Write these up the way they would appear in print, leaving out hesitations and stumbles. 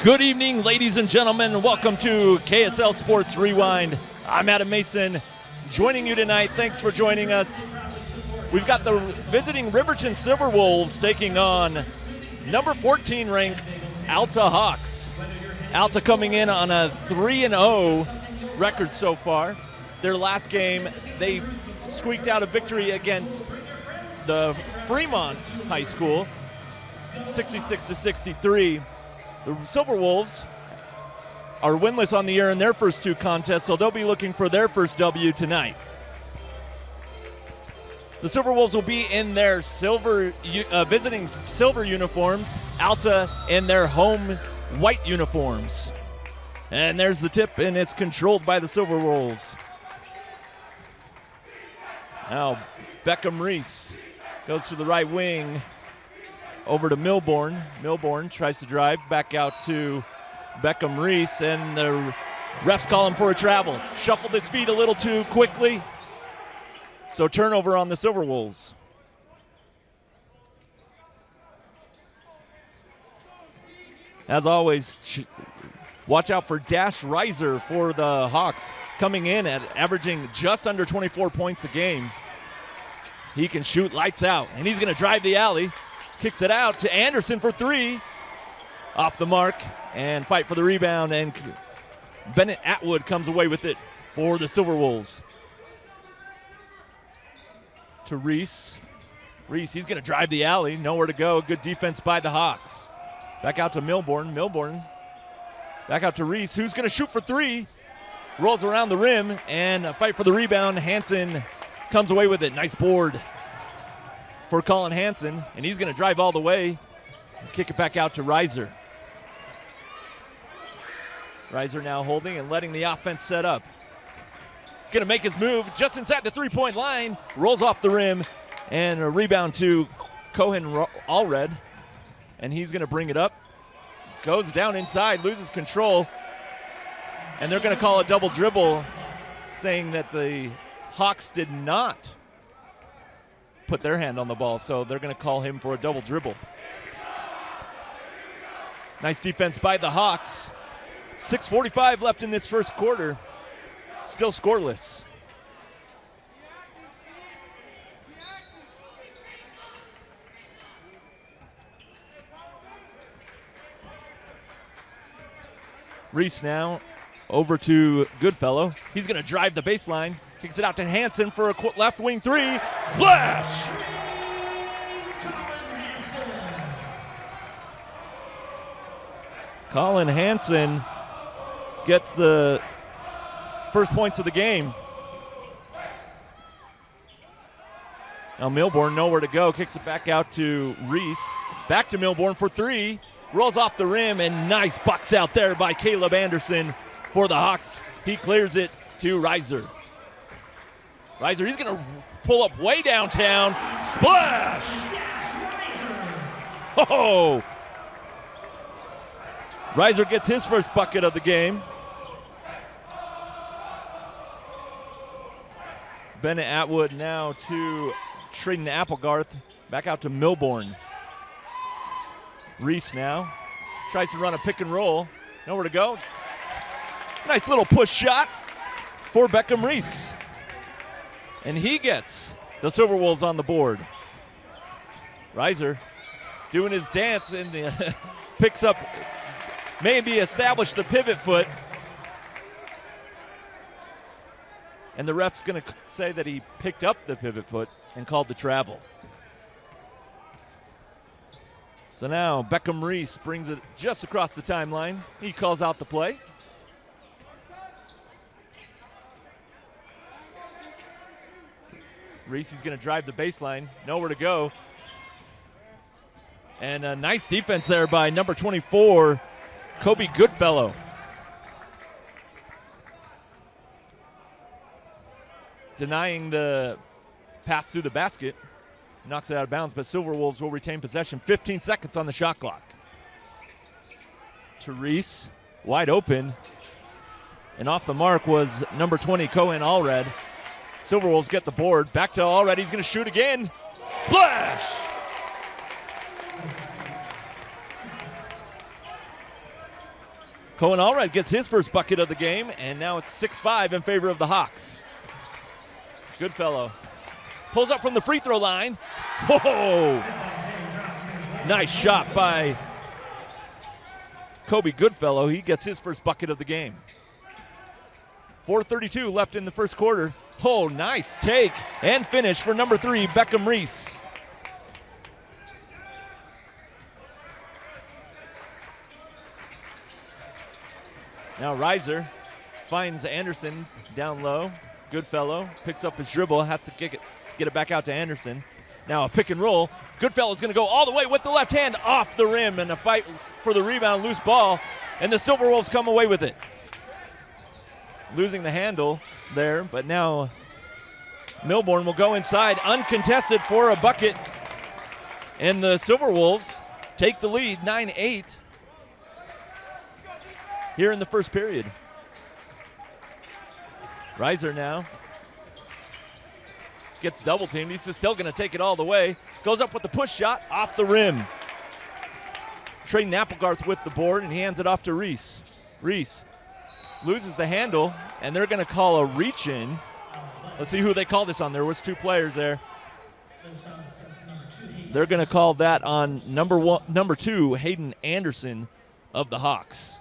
Good evening, ladies and gentlemen. Welcome to KSL Sports Rewind. I'm Adam Mason, joining you tonight. Thanks for joining us. We've got the visiting Riverton Silverwolves taking on number 14 ranked Alta Hawks. Alta coming in on a 3-0 record so far. Their last game, they squeaked out a victory against the Fremont High School, 66-63. The Silverwolves are winless on the year in their first two contests, so they'll be looking for their first W tonight. The Silverwolves will be in their visiting silver uniforms, Alta in their home white uniforms. And there's the tip, and it's controlled by the Silverwolves. Now Beckham Reese goes to the right wing, over to Milbourne. Milbourne tries to drive back out to Beckham Reese, and the refs call him for a travel. Shuffled his feet a little too quickly, so turnover on the Silverwolves. As always, watch out for Dash Reiser for the Hawks, coming in at averaging just under 24 points a game. He can shoot lights out, and he's going to drive the alley. Kicks it out to Anderson for three. Off the mark, and fight for the rebound, and Bennett Atwood comes away with it for the Silverwolves. To Reese. Reese, he's going to drive the alley. Nowhere to go. Good defense by the Hawks. Back out to Milbourne. Milbourne back out to Reese, who's going to shoot for three. Rolls around the rim, and a fight for the rebound. Hansen comes away with it. Nice board for Colin Hansen, and he's going to drive all the way and kick it back out to Reiser. Reiser now holding and letting the offense set up. He's going to make his move just inside the three-point line, rolls off the rim, and a rebound to Cohen Allred, and he's going to bring it up. Goes down inside, loses control, and they're going to call a double dribble, saying that the Hawks did not put their hand on the ball, so they're going to call him for a double dribble. Nice defense by the Hawks. 6:45 left in this first quarter. Still scoreless. Reese now over to Goodfellow. He's going to drive the baseline. Kicks it out to Hansen for a left wing three. Splash! Colin Hansen gets the first points of the game. Now Milbourne nowhere to go. Kicks it back out to Reese. Back to Milbourne for three. Rolls off the rim, and nice box out there by Caleb Anderson for the Hawks. He clears it to Reiser. Reiser, he's going to pull up way downtown. Splash! Oh! Reiser gets his first bucket of the game. Bennett Atwood now to Trayden Applegarth. Back out to Milbourne. Reese now tries to run a pick and roll. Nowhere to go. Nice little push shot for Beckham Reese. And he gets the Silverwolves on the board. Reiser doing his dance and picks up, maybe established the pivot foot. And the ref's going to say that he picked up the pivot foot and called the travel. So now Beckham Reese brings it just across the timeline. He calls out the play. Reese is going to drive the baseline. Nowhere to go. And a nice defense there by number 24, Kobe Goodfellow. Denying the path to the basket. Knocks it out of bounds, but Silverwolves will retain possession. 15 seconds on the shot clock. To Reese, wide open. And off the mark was number 20, Cohen Allred. Silverwolves get the board. Back to Allred. He's going to shoot again. Splash! Cohen Allred gets his first bucket of the game, and now it's 6-5 in favor of the Hawks. Goodfellow pulls up from the free throw line. Whoa! Nice shot by Kobe Goodfellow. He gets his first bucket of the game. 4:32 left in the first quarter. Oh, nice take and finish for number 3, Beckham Reese. Now Reiser finds Anderson down low. Goodfellow picks up his dribble, has to get it back out to Anderson. Now a pick and roll. Goodfellow's going to go all the way with the left hand off the rim, and a fight for the rebound, loose ball, and the Silverwolves come away with it. Losing the handle there, but now Milbourne will go inside uncontested for a bucket, and the Silverwolves take the lead 9-8 here in the first period. Reiser now gets double teamed. He's still going to take it all the way. Goes up with the push shot off the rim. Trey Applegarth with the board, and he hands it off to Reese. Reese loses the handle, and they're going to call a reach in. Let's see who they call this on. There was 2 players there. They're going to call that on number 2, Hayden Anderson of the Hawks.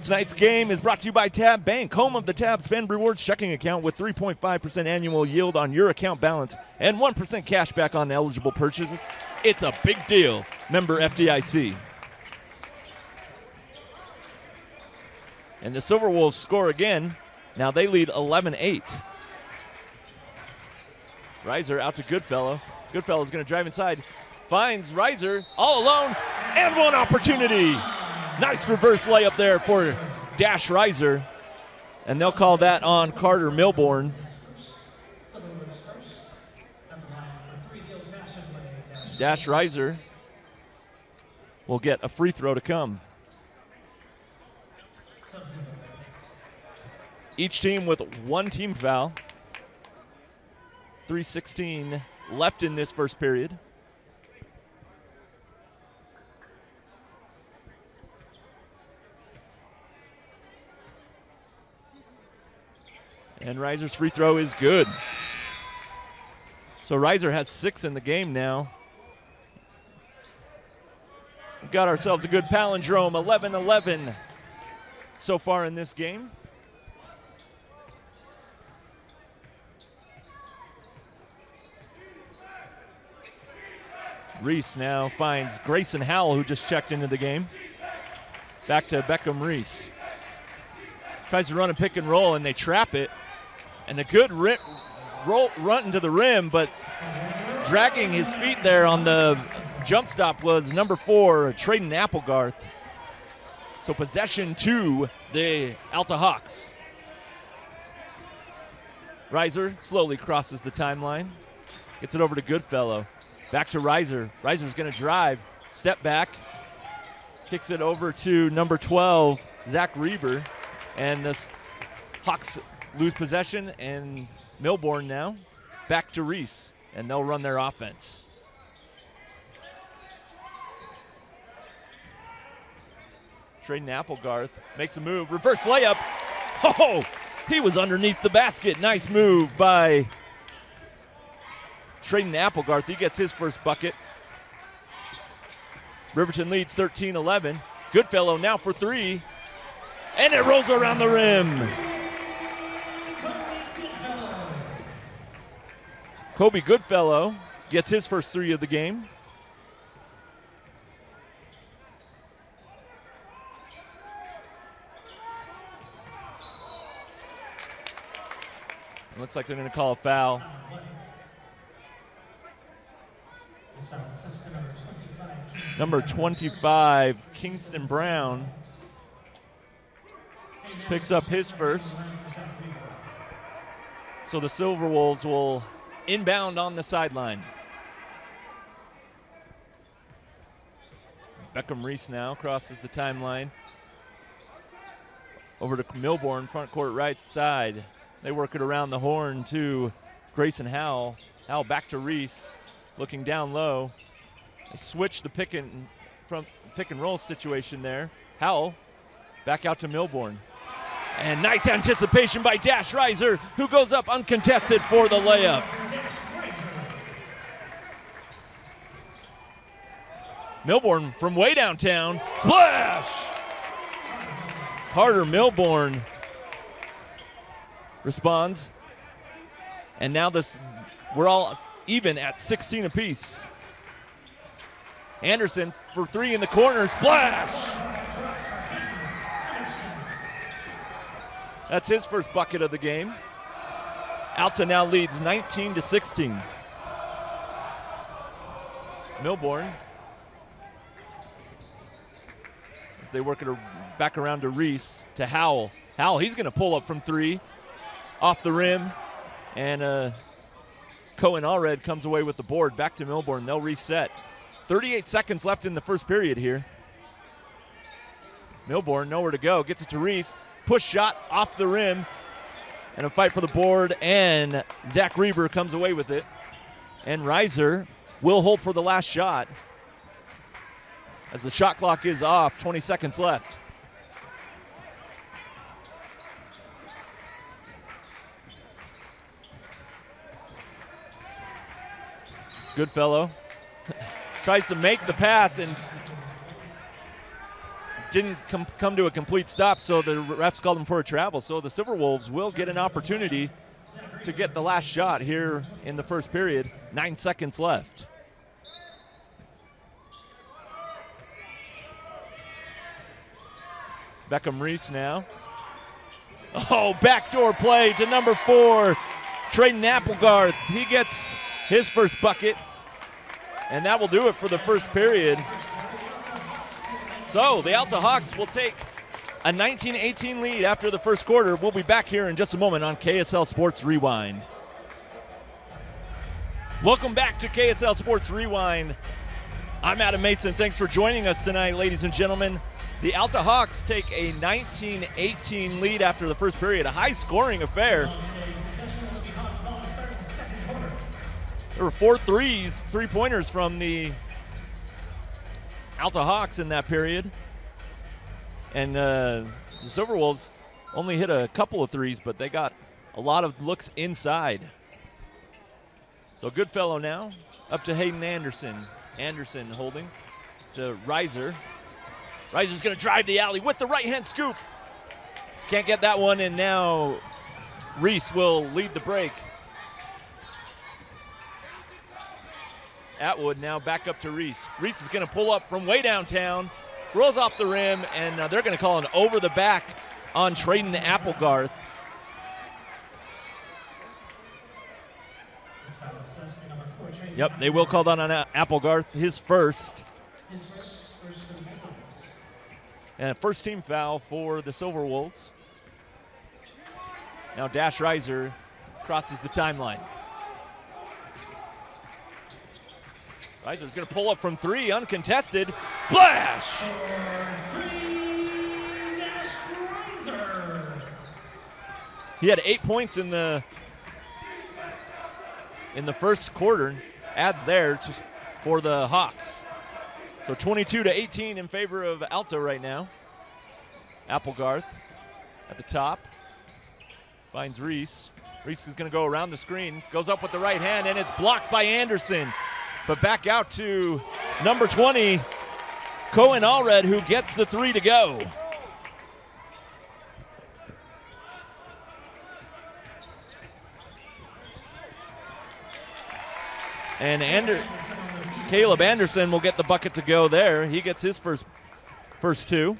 Tonight's game is brought to you by Tab Bank, home of the Tab Spend Rewards checking account with 3.5% annual yield on your account balance and 1% cash back on eligible purchases. It's a big deal. Member FDIC. And the Silverwolves score again. Now they lead 11-8. Reiser out to Goodfellow. Goodfellow's going to drive inside. Finds Reiser all alone, and one opportunity. Nice reverse layup there for Dash Reiser. And they'll call that on Carter Milbourne. Dash Reiser will get a free throw to come. Each team with 1 team foul. 3:16 left in this first period. And Reiser's free throw is good. So Reiser has 6 in the game now. We've got ourselves a good palindrome, 11-11 so far in this game. Reese now finds Grayson Howell, who just checked into the game. Back to Beckham Reese. Tries to run a pick and roll, and they trap it. And a good run into the rim, but dragging his feet there on the jump stop was number 4, Trayden Applegarth. So possession to the Alta Hawks. Reiser slowly crosses the timeline. Gets it over to Goodfellow. Back to Reiser. Reiser's going to drive. Step back. Kicks it over to number 12, Zach Reber. And the Hawks lose possession, and Milbourne now back to Reese, and they'll run their offense. Trayden Applegarth makes a move. Reverse layup. Oh, he was underneath the basket. Nice move by Trayden Applegarth. He gets his first bucket. Riverton leads 13-11. Goodfellow now for 3. And it rolls around the rim. Kobe Goodfellow gets his first 3 of the game. It looks like they're going to call a foul. Number 25, Kingston Brown, picks up his first. So the Silverwolves will inbound on the sideline. Beckham Reese now crosses the timeline. Over to Milbourne, front court right side. They work it around the horn to Grayson Howell. Howell back to Reese, looking down low. They switch the pick and roll situation there. Howell Back out to Milbourne. And nice anticipation by Dash Reiser, who goes up uncontested for the layup. Milbourne from way downtown. Splash! Carter Milbourne responds. And now we're all even at 16 apiece. Anderson for three in the corner. Splash! That's his first bucket of the game. Alta now leads 19-16. Milbourne, as they work it back around to Reese, to Howell. Howell, he's going to pull up from three, off the rim, and Cohen Allred comes away with the board. Back to Milbourne, they'll reset. 38 seconds left in the first period here. Milbourne, nowhere to go, gets it to Reese. Push shot off the rim, and a fight for the board, and Zach Reber comes away with it. And Reiser will hold for the last shot as the shot clock is off, 20 seconds left. Goodfellow tries to make the pass and didn't come to a complete stop, so the refs called him for a travel. So the Silverwolves will get an opportunity to get the last shot here in the first period. 9 seconds left. Beckham Reese now. Oh, backdoor play to number 4, Trayden Applegarth. He gets his first bucket, and that will do it for the first period. So the Alta Hawks will take a 19-18 lead after the first quarter. We'll be back here in just a moment on KSL Sports Rewind. Welcome back to KSL Sports Rewind. I'm Adam Mason. Thanks for joining us tonight, ladies and gentlemen. The Alta Hawks take a 19-18 lead after the first period, a high-scoring affair. There were 4 three-pointers from the Alta Hawks in that period. And the Silverwolves only hit a couple of threes, but they got a lot of looks inside. So Goodfellow now up to Hayden Anderson. Anderson holding to Reiser. Reiser's going to drive the alley with the right-hand scoop. Can't get that one, and now Reese will lead the break. Atwood now back up to Reese. Reese is going to pull up from way downtown, rolls off the rim, and they're going to call an over the back on Trayden Applegarth. Yep, they will call that on Applegarth, his first. And first team foul for the Silverwolves. Now Dash Reiser crosses the timeline. Reiser's going to pull up from 3, uncontested. Splash! He had 8 points in the first quarter. Adds there for the Hawks. So 22-18 in favor of Alta right now. Applegarth at the top. Finds Reese. Reese is going to go around the screen. Goes up with the right hand, and it's blocked by Anderson. But back out to number 20, Cohen Allred, who gets the 3 to go. And Caleb Anderson will get the bucket to go there. He gets his first 2.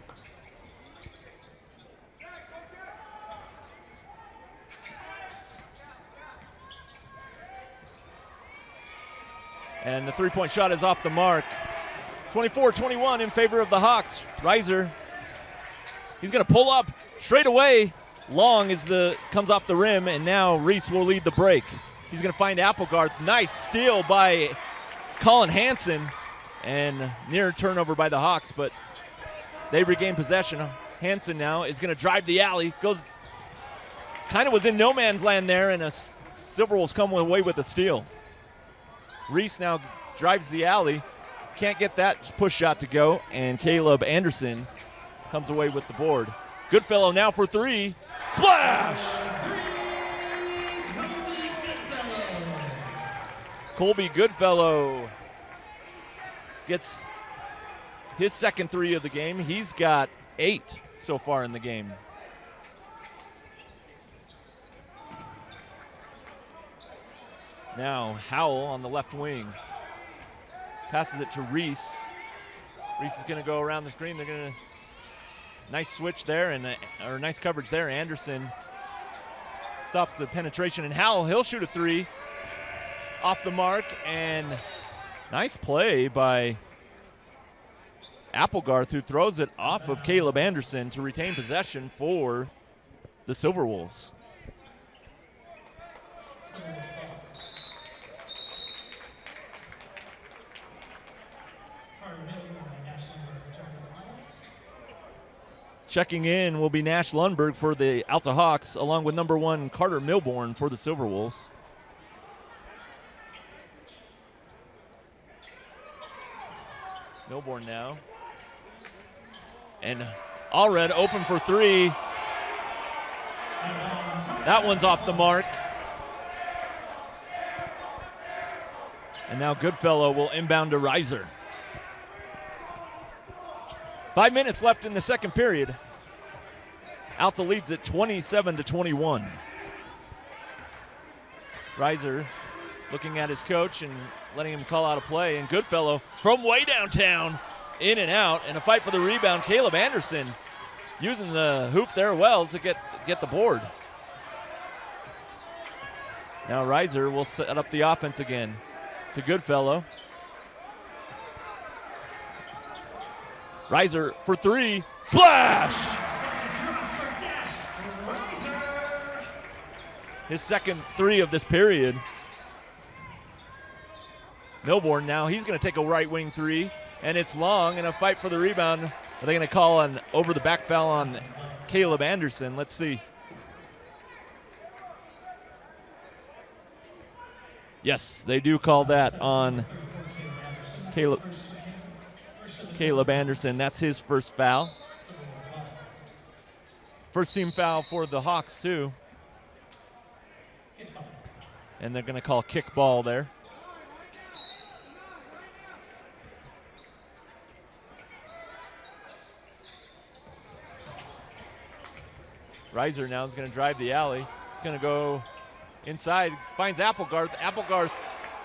And the three-point shot is off the mark. 24-21 in favor of the Hawks. Reiser, he's going to pull up straight away. Long comes off the rim, and now Reese will lead the break. He's going to find Applegarth. Nice steal by Colin Hansen, and near turnover by the Hawks, but they regain possession. Hansen now is going to drive the alley. Was in no man's land there, and Silverwolves come away with a steal. Reese now drives the alley. Can't get that push shot to go, and Caleb Anderson comes away with the board. Goodfellow now for three. Splash! Colby Goodfellow gets his second three of the game. He's got 8 so far in the game. Now Howell on the left wing. Passes it to Reese. Reese is going to go around the screen. They're going to nice switch there or nice coverage there. Anderson stops the penetration, and Howell, he'll shoot a three off the mark, and nice play by Applegarth, who throws it off of Caleb Anderson to retain possession for the Silverwolves. Checking in will be Nash Lundberg for the Alta Hawks, along with number 1 Carter Milborn for the Silverwolves. Milborn now. And Allred open for three. That one's off the mark. And now Goodfellow will inbound to Reiser. 5 minutes left in the second period. Alta leads it 27-21. Reiser looking at his coach and letting him call out a play. And Goodfellow from way downtown, in and out, and a fight for the rebound. Caleb Anderson using the hoop there well to get the board. Now Reiser will set up the offense again to Goodfellow. Reiser for three. Splash! His second three of this period. Milborn now, he's going to take a right wing three, and it's long, and a fight for the rebound. Are they going to call an over the back foul on Caleb Anderson? Let's see. Yes, they do call that on Caleb Anderson. That's his first foul. First team foul for the Hawks, too. And they're going to call kick ball there. Reiser now is going to drive the alley. He's going to go inside, finds Applegarth. Applegarth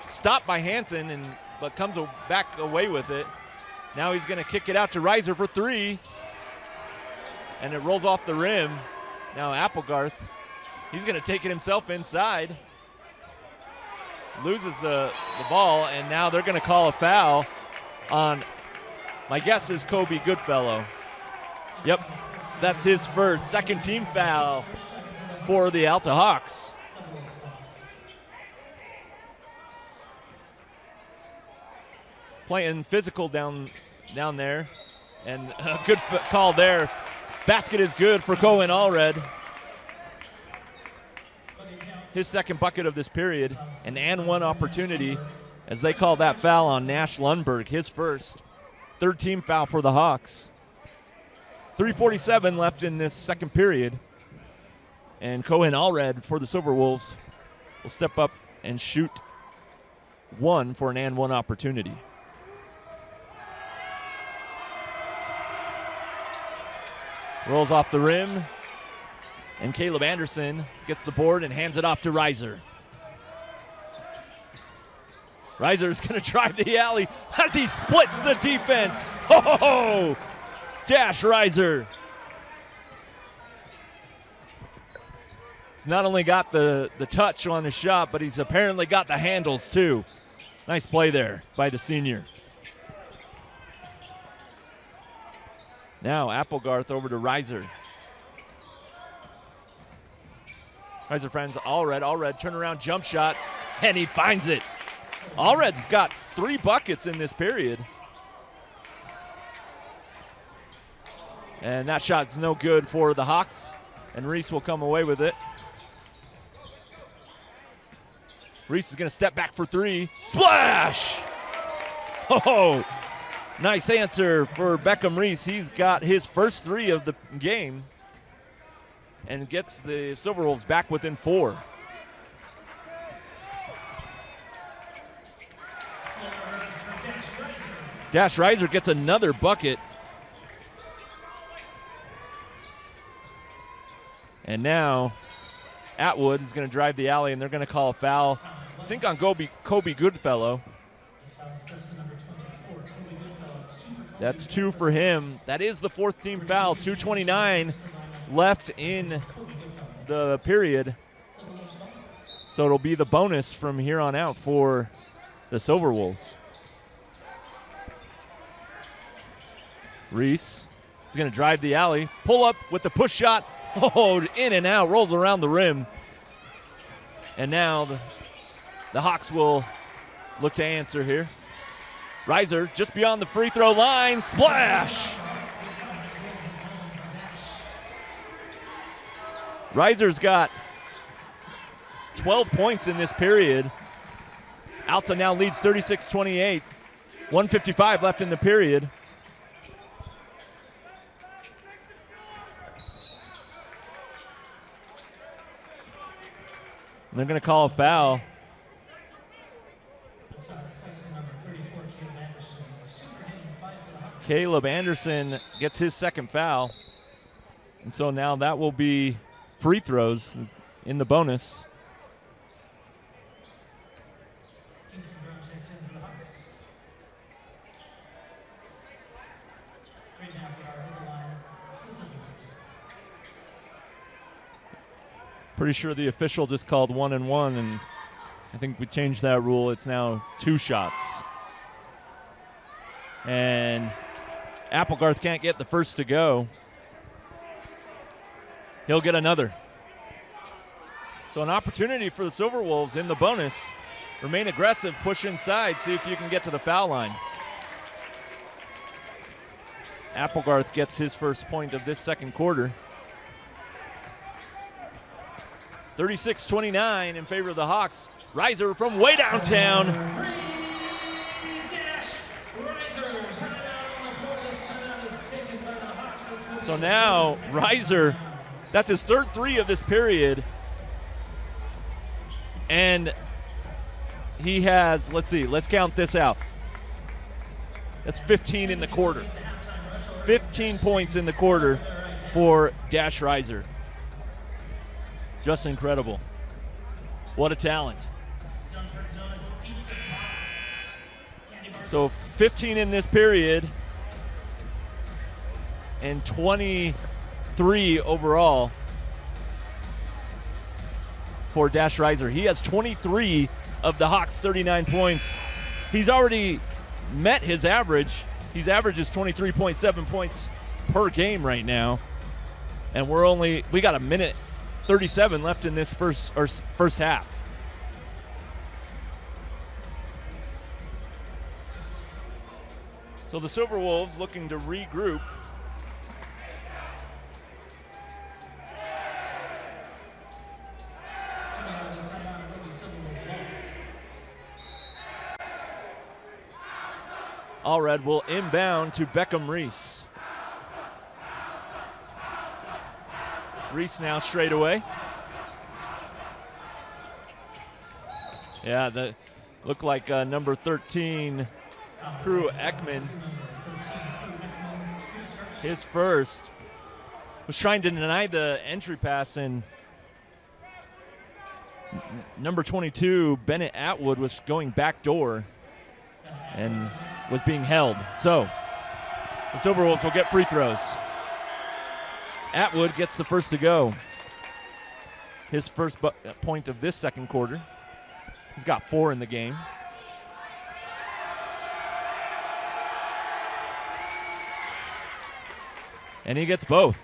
stopped by Hansen, but comes back away with it. Now he's going to kick it out to Reiser for three. And it rolls off the rim. Now Applegarth, he's going to take it himself inside. Loses the ball, and now they're going to call a foul on, my guess is Kobe Goodfellow. Yep, that's his first, second team foul for the Alta Hawks. Playing physical down there, and a good call there. Basket is good for Cohen Allred. His second bucket of this period, and one opportunity as they call that foul on Nash Lundberg, his first. Third team foul for the Hawks. 3:47 left in this second period, and Cohen Allred for the Silverwolves will step up and shoot one for an one opportunity. Rolls off the rim, and Caleb Anderson gets the board and hands it off to Reiser. Reiser's going to drive the alley as he splits the defense. Ho! Dash Reiser. He's not only got the touch on his shot, but he's apparently got the handles too. Nice play there by the senior. Now Applegarth over to Reiser. Reiser friends Allred turnaround jump shot, and he finds it. Allred's got 3 buckets in this period. And that shot's no good for the Hawks, and Reese will come away with it. Reese is going to step back for 3. Splash! Oh, Nice answer for Beckham Reese. He's got his first 3 of the game and gets the Silverwolves back within 4. Dash Reiser gets another bucket. And now Atwood is going to drive the alley, and they're going to call a foul, I think on Kobe Goodfellow. That's 2 for him. That is the 4th team foul. 2:29 left in the period. So it'll be the bonus from here on out for the Silverwolves. Reese is going to drive the alley, pull up with the push shot. Oh, in and out, rolls around the rim. And now the Hawks will look to answer here. Reiser just beyond the free throw line, splash! Reiser's got 12 points in this period. Alta now leads 36-28. 1:55 left in the period. And they're going to call a foul. Caleb Anderson gets his 2nd foul. And so now that will be free throws in the bonus. Pretty sure the official just called 1 and 1, and I think we changed that rule. It's now 2 shots. And Applegarth can't get the first to go. He'll get another. So an opportunity for the Silverwolves in the bonus. Remain aggressive, push inside, see if you can get to the foul line. Applegarth gets his first point of this second quarter. 36-29 in favor of the Hawks. Reiser from way downtown. So now Reiser, that's his 3rd 3 of this period. And he has, let's count this out. That's 15 in the quarter. 15 points in the quarter for Dash Reiser. Just incredible. What a talent. So 15 in this period and 23 overall for Dash Reiser. He has 23 of the Hawks' 39 points. He's already met his average. His average is 23.7 points per game right now. And we got a minute 37 left in this first half. So the Silverwolves looking to regroup. Allred will inbound to Beckham Reese. Reese now straight away. Yeah, that looked like number 13, Crew Ekman. His first. Was trying to deny the entry pass, and number 22, Bennett Atwood, was going back door and was being held. So the Silverwolves will get free throws. Atwood gets the first to go. His first point of this second quarter. He's got 4 in the game. And he gets both.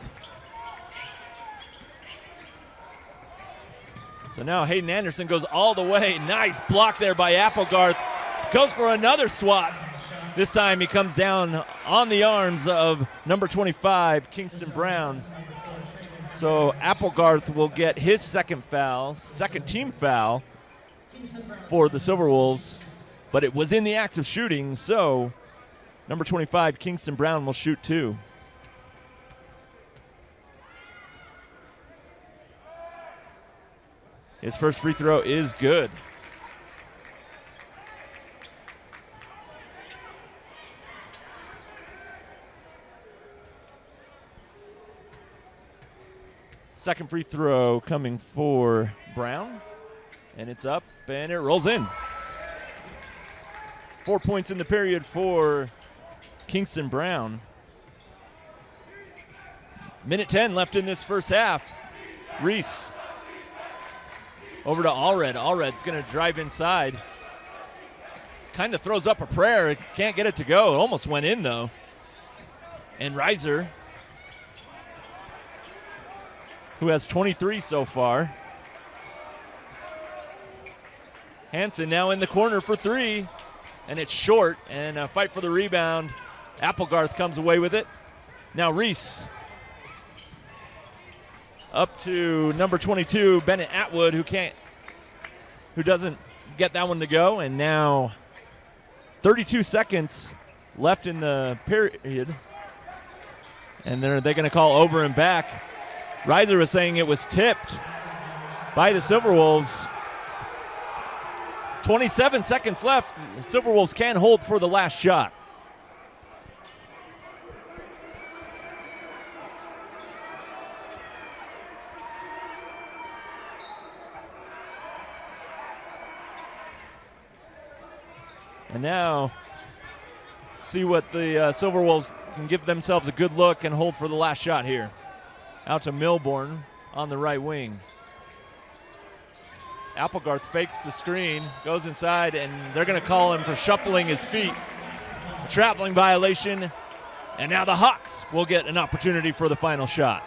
So now Hayden Anderson goes all the way. Nice block there by Applegarth. Goes for another swat. This time he comes down on the arms of number 25, Kingston Brown. So Applegarth will get his second team foul for the Silverwolves, but it was in the act of shooting, so Number 25, Kingston Brown, will shoot 2. His first free throw is good. Second free throw coming for Brown, and it's up, and it rolls in. 4 points in the period for Kingston Brown. Minute 10 left in this first half. Reese over to Allred. Allred's going to drive inside. Kind of throws up a prayer. Can't get it to go. It almost went in, though. And Reiser, who has 23 so far. Hansen now in the corner for 3, and it's short, and a fight for the rebound. Applegarth comes away with it. Now Reese up to number 22, Bennett Atwood, who doesn't get that one to go, and now 32 seconds left in the period, and they're going to call over and back. Reiser was saying it was tipped by the Silverwolves. 27 seconds left. The Silverwolves can hold for the last shot. And now, see what the Silverwolves can give themselves a good look and hold for the last shot here. Out to Milbourne on the right wing. Applegarth fakes the screen, goes inside, and they're going to call him for shuffling his feet. A traveling violation, and now the Hawks will get an opportunity for the final shot.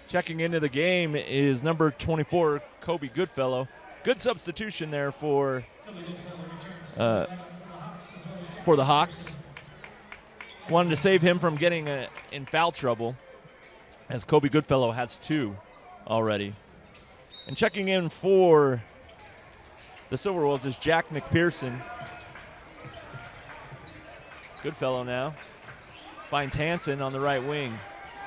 Checking into the game is number 24, Kobe Goodfellow. Good substitution there for the Hawks. Wanted to save him from getting in foul trouble, as Kobe Goodfellow has 2 already. And checking in for the Silverwolves is Jack McPherson. Goodfellow now finds Hansen on the right wing.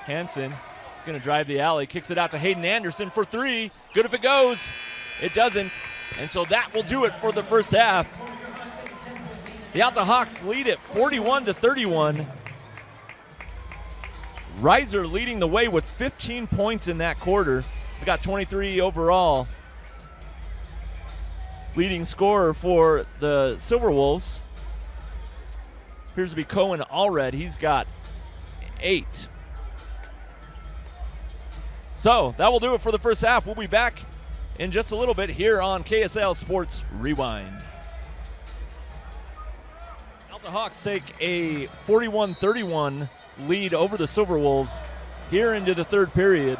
Hansen is going to drive the alley, kicks it out to Hayden Anderson for 3. Good if it goes. It doesn't. And so that will do it for the first half. The Alta Hawks lead it 41-31. Reiser leading the way with 15 points in that quarter. He's got 23 overall. Leading scorer for the Silverwolves appears to be Cohen Allred. He's got 8. So that will do it for the first half. We'll be back in just a little bit here on KSL Sports Rewind. Alta Hawks take a 41-31 lead over the Silverwolves here into the third period.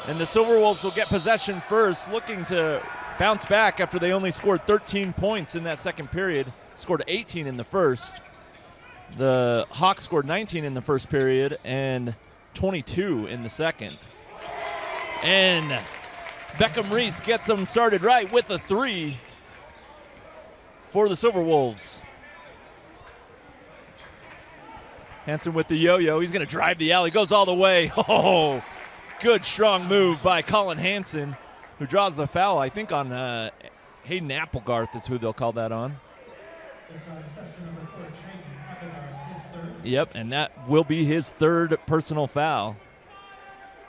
And the Silverwolves will get possession first, looking to bounce back after they only scored 13 points in that second period, scored 18 in the first. The Hawks scored 19 in the first period and 22 in the second. And Beckham Reese gets them started right with a 3 for the Silverwolves. Hansen with the yo-yo. He's going to drive the alley. Goes all the way. Oh, good strong move by Colin Hansen, who draws the foul, I think, on Hayden Applegarth is who they'll call that on. Yep, and that will be his 3rd personal foul.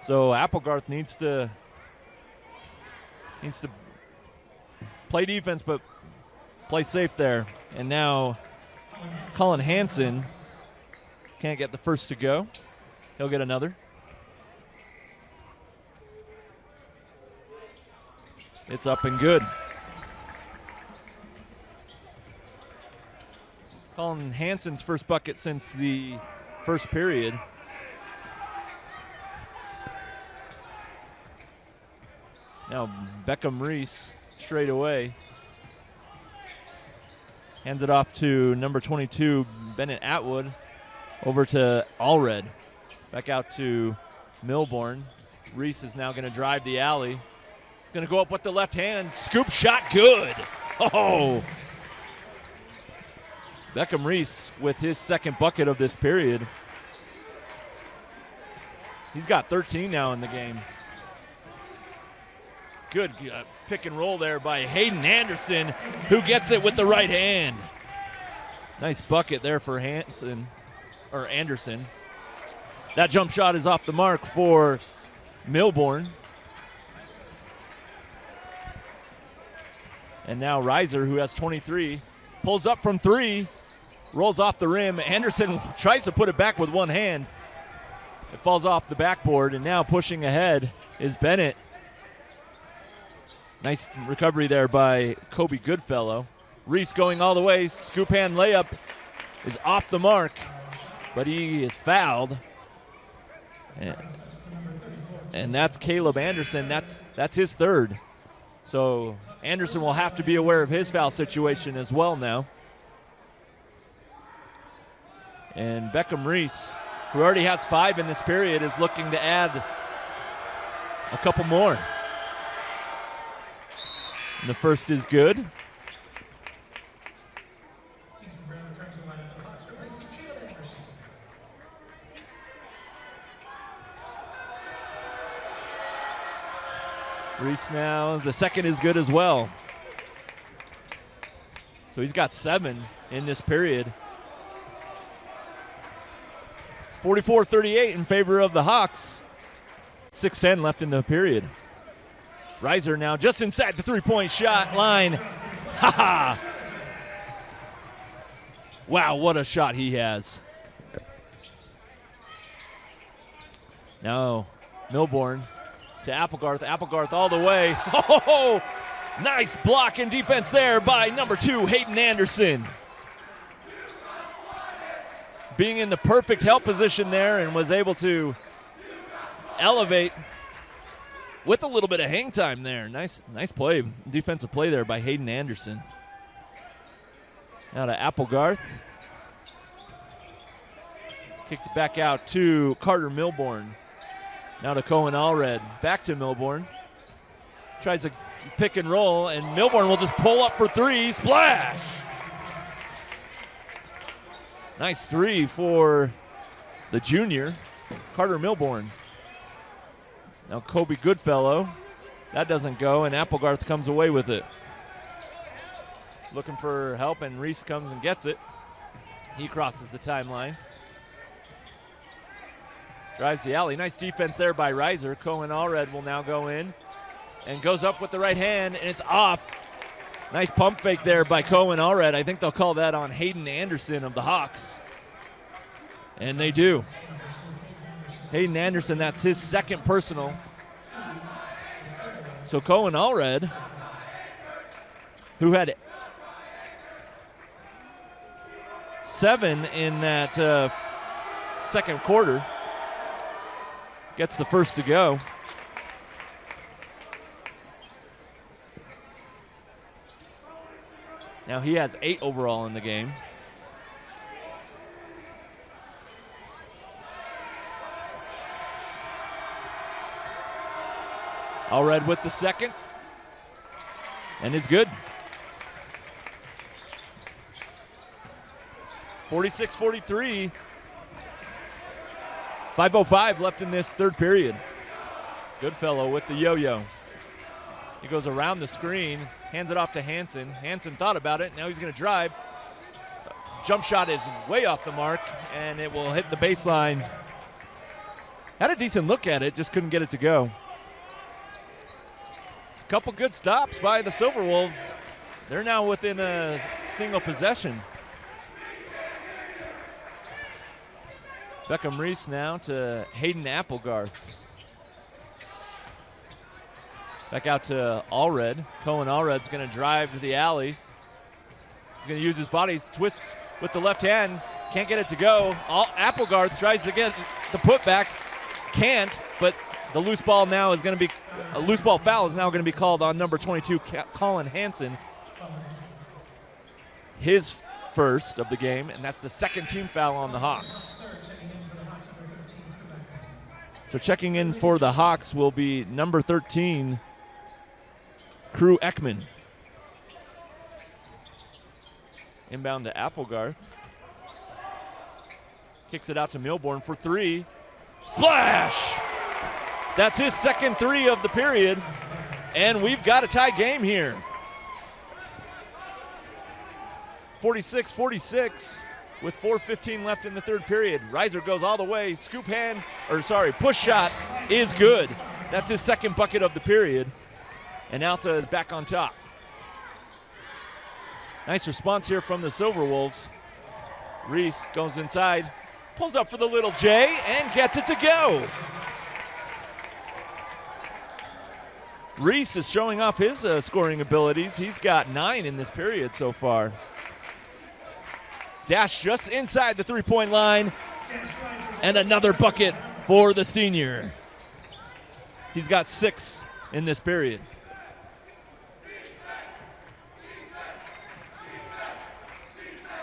So Applegarth needs to play defense, but play safe there. And now Colin Hansen can't get the first to go. He'll get another. It's up and good. Colin Hansen's first bucket since the first period. Now Beckham Reese straight away. Hands it off to number 22, Bennett Atwood. Over to Allred. Back out to Milbourne. Reese is now going to drive the alley. He's going to go up with the left hand. Scoop shot, good. Oh. Beckham Reese with his second bucket of this period. He's got 13 now in the game. Good pick and roll there by Hayden Anderson, who gets it with the right hand. Nice bucket there for Anderson. That jump shot is off the mark for Milbourne. And now Reiser, who has 23, pulls up from 3, rolls off the rim. Anderson tries to put it back with one hand. It falls off the backboard, and now pushing ahead is Bennett. Nice recovery there by Kobe Goodfellow. Reese going all the way. Scoop hand layup is off the mark, but he is fouled. And that's Caleb Anderson. That's his third. So Anderson will have to be aware of his foul situation as well now. And Beckham Reese, who already has 5 in this period, is looking to add a couple more. And the first is good. Reese now, the second is good as well. So he's got 7 in this period. 44-38 in favor of the Hawks. 6:10 left in the period. Reiser now just inside the three-point shot line. Ha ha! Wow, what a shot he has. Now Milbourne to Applegarth. Applegarth all the way. Oh, nice block and defense there by number 2, Hayden Anderson. Being in the perfect help position there, and was able to elevate with a little bit of hang time there. Nice play, defensive play there by Hayden Anderson. Now to Applegarth. Kicks it back out to Carter Milbourne. Now to Cohen Allred. Back to Milbourne. Tries to pick and roll, and Milbourne will just pull up for 3. Splash! Nice 3 for the junior, Carter Milbourne. Now Kobe Goodfellow. That doesn't go, and Applegarth comes away with it. Looking for help, and Reese comes and gets it. He crosses the timeline. Drives the alley. Nice defense there by Reiser. Cohen Allred will now go in and goes up with the right hand, and it's off. Nice pump fake there by Cohen Allred. I think they'll call that on Hayden Anderson of the Hawks. And they do. Hayden Anderson, that's his second personal. So Cohen Allred, who had 7 in that second quarter, gets the first to go. Now he has 8 overall in the game. Allred with the second, and it's good. 46-43. 5:05 left in this third period. Goodfellow with the yo-yo. He goes around the screen, hands it off to Hansen. Hansen thought about it. Now he's going to drive. Jump shot is way off the mark, and it will hit the baseline. Had a decent look at it, just couldn't get it to go. It's a couple good stops by the Silverwolves. They're now within a single possession. Beckham Reese now to Hayden Applegarth. Back out to Allred. Cohen Allred's going to drive to the alley. He's going to use his body, twist with the left hand. Can't get it to go. Applegarth tries to get the putback. Can't, but the loose ball now is going to be, a loose ball foul is now going to be called on number 22, Colin Hansen. His first of the game, and that's the second team foul on the Hawks. So checking in for the Hawks will be number 13, Crew Ekman. Inbound to Applegarth. Kicks it out to Milborn for three. Splash! That's his second three of the period, and we've got a tie game here. 46-46 with 4:15 left in the third period. Reiser goes all the way. Push shot is good. That's his second bucket of the period, and Alta is back on top. Nice response here from the Silverwolves. Reese goes inside, pulls up for the little J, and gets it to go. Reese is showing off his scoring abilities. He's got 9 in this period so far. Dash just inside the three-point line, and another bucket for the senior. He's got 6 in this period.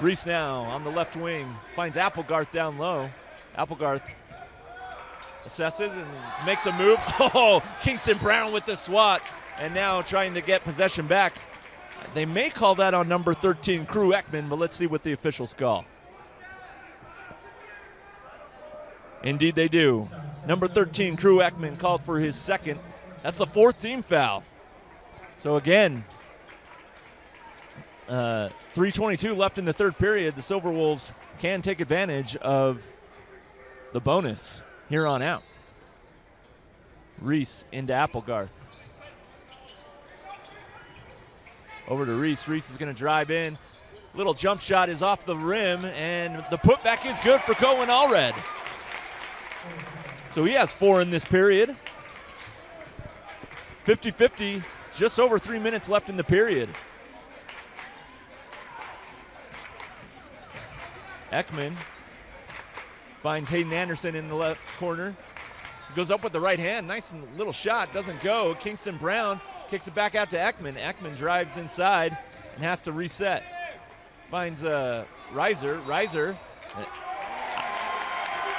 Reese now on the left wing, finds Applegarth down low. Applegarth assesses and makes a move. Oh, Kingston Brown with the swat, and now trying to get possession back. They may call that on number 13, Crew Ekman, but let's see what the officials call. Indeed they do. Number 13, Crew Ekman, called for his second. That's the 4th team foul. So again, 3:22 left in the third period. The Silverwolves can take advantage of the bonus here on out. Reese into Applegarth. Over to Reese. Reese is going to drive in. Little jump shot is off the rim, and the putback is good for Cohen Allred. So he has 4 in this period. 50-50, just over 3 minutes left in the period. Ekman finds Hayden Anderson in the left corner. Goes up with the right hand. Nice little shot. Doesn't go. Kingston Brown kicks it back out to Ekman. Ekman drives inside and has to reset. Finds Reiser. Reiser.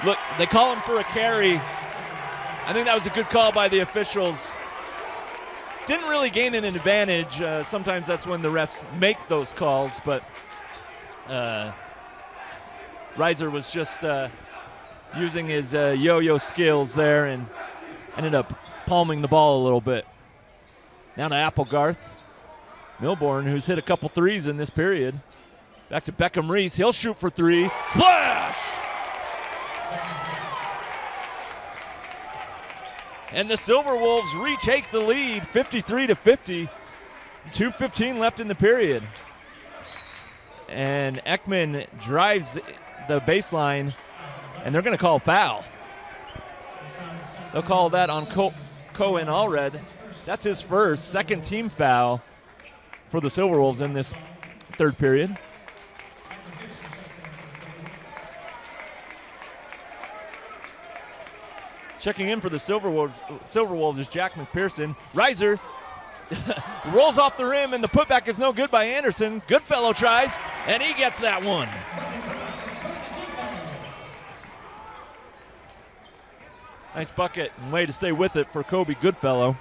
Look, they call him for a carry. I think that was a good call by the officials. Didn't really gain an advantage. Sometimes that's when the refs make those calls, but Reiser was just using his yo-yo skills there and ended up palming the ball a little bit. Now to Applegarth. Milborn, who's hit a couple threes in this period. Back to Beckham Reese. He'll shoot for 3. Splash! And the Silverwolves retake the lead, 53-50. 2:15 left in the period. And Ekman drives the baseline, and they're going to call foul. They'll call that on Cohen Allred. That's his first, second team foul for the Silverwolves in this third period. Checking in for the Silverwolves is Jack McPherson. Reiser rolls off the rim, and the putback is no good by Anderson. Goodfellow tries, and he gets that one. Nice bucket and way to stay with it for Kobe Goodfellow.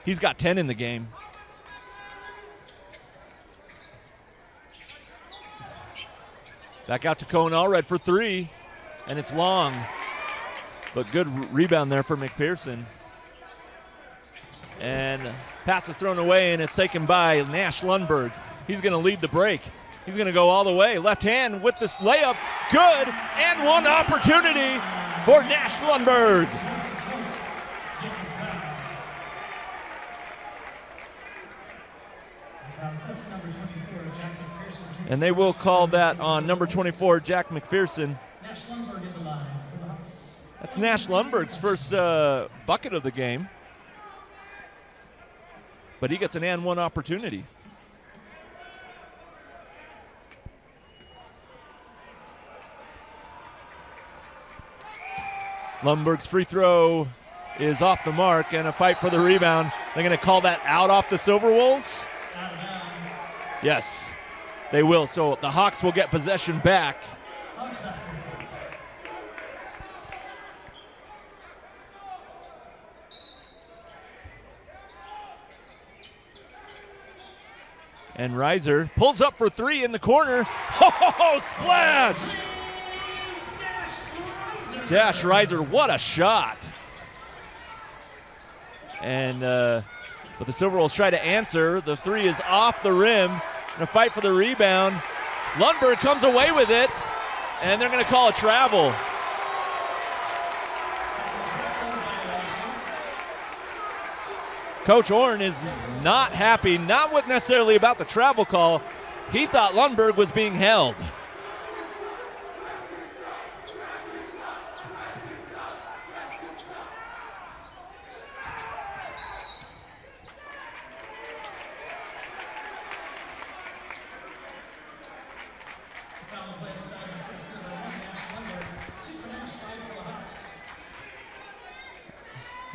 He's got 10 in the game. Back out to Cohen Allred for 3, and it's long. But good rebound there for McPherson. And pass is thrown away, and it's taken by Nash Lundberg. He's going to lead the break. He's going to go all the way. Left hand with this layup. Good, and one opportunity for Nash Lundberg. And they will call that on number 24, Jack McPherson. That's Nash Lundberg's first bucket of the game. But he gets an and one opportunity. Lundberg's free throw is off the mark, and a fight for the rebound. They're going to call that out off the Silverwolves? Yes, they will. So the Hawks will get possession back. And Reiser pulls up for three in the corner. Oh, splash! Dash Reiser, what a shot. And but the Silverwolves try to answer. The three is off the rim. In a fight for the rebound. Lundberg comes away with it, and they're going to call a travel. Coach Orn is not happy, not with necessarily about the travel call. He thought Lundberg was being held.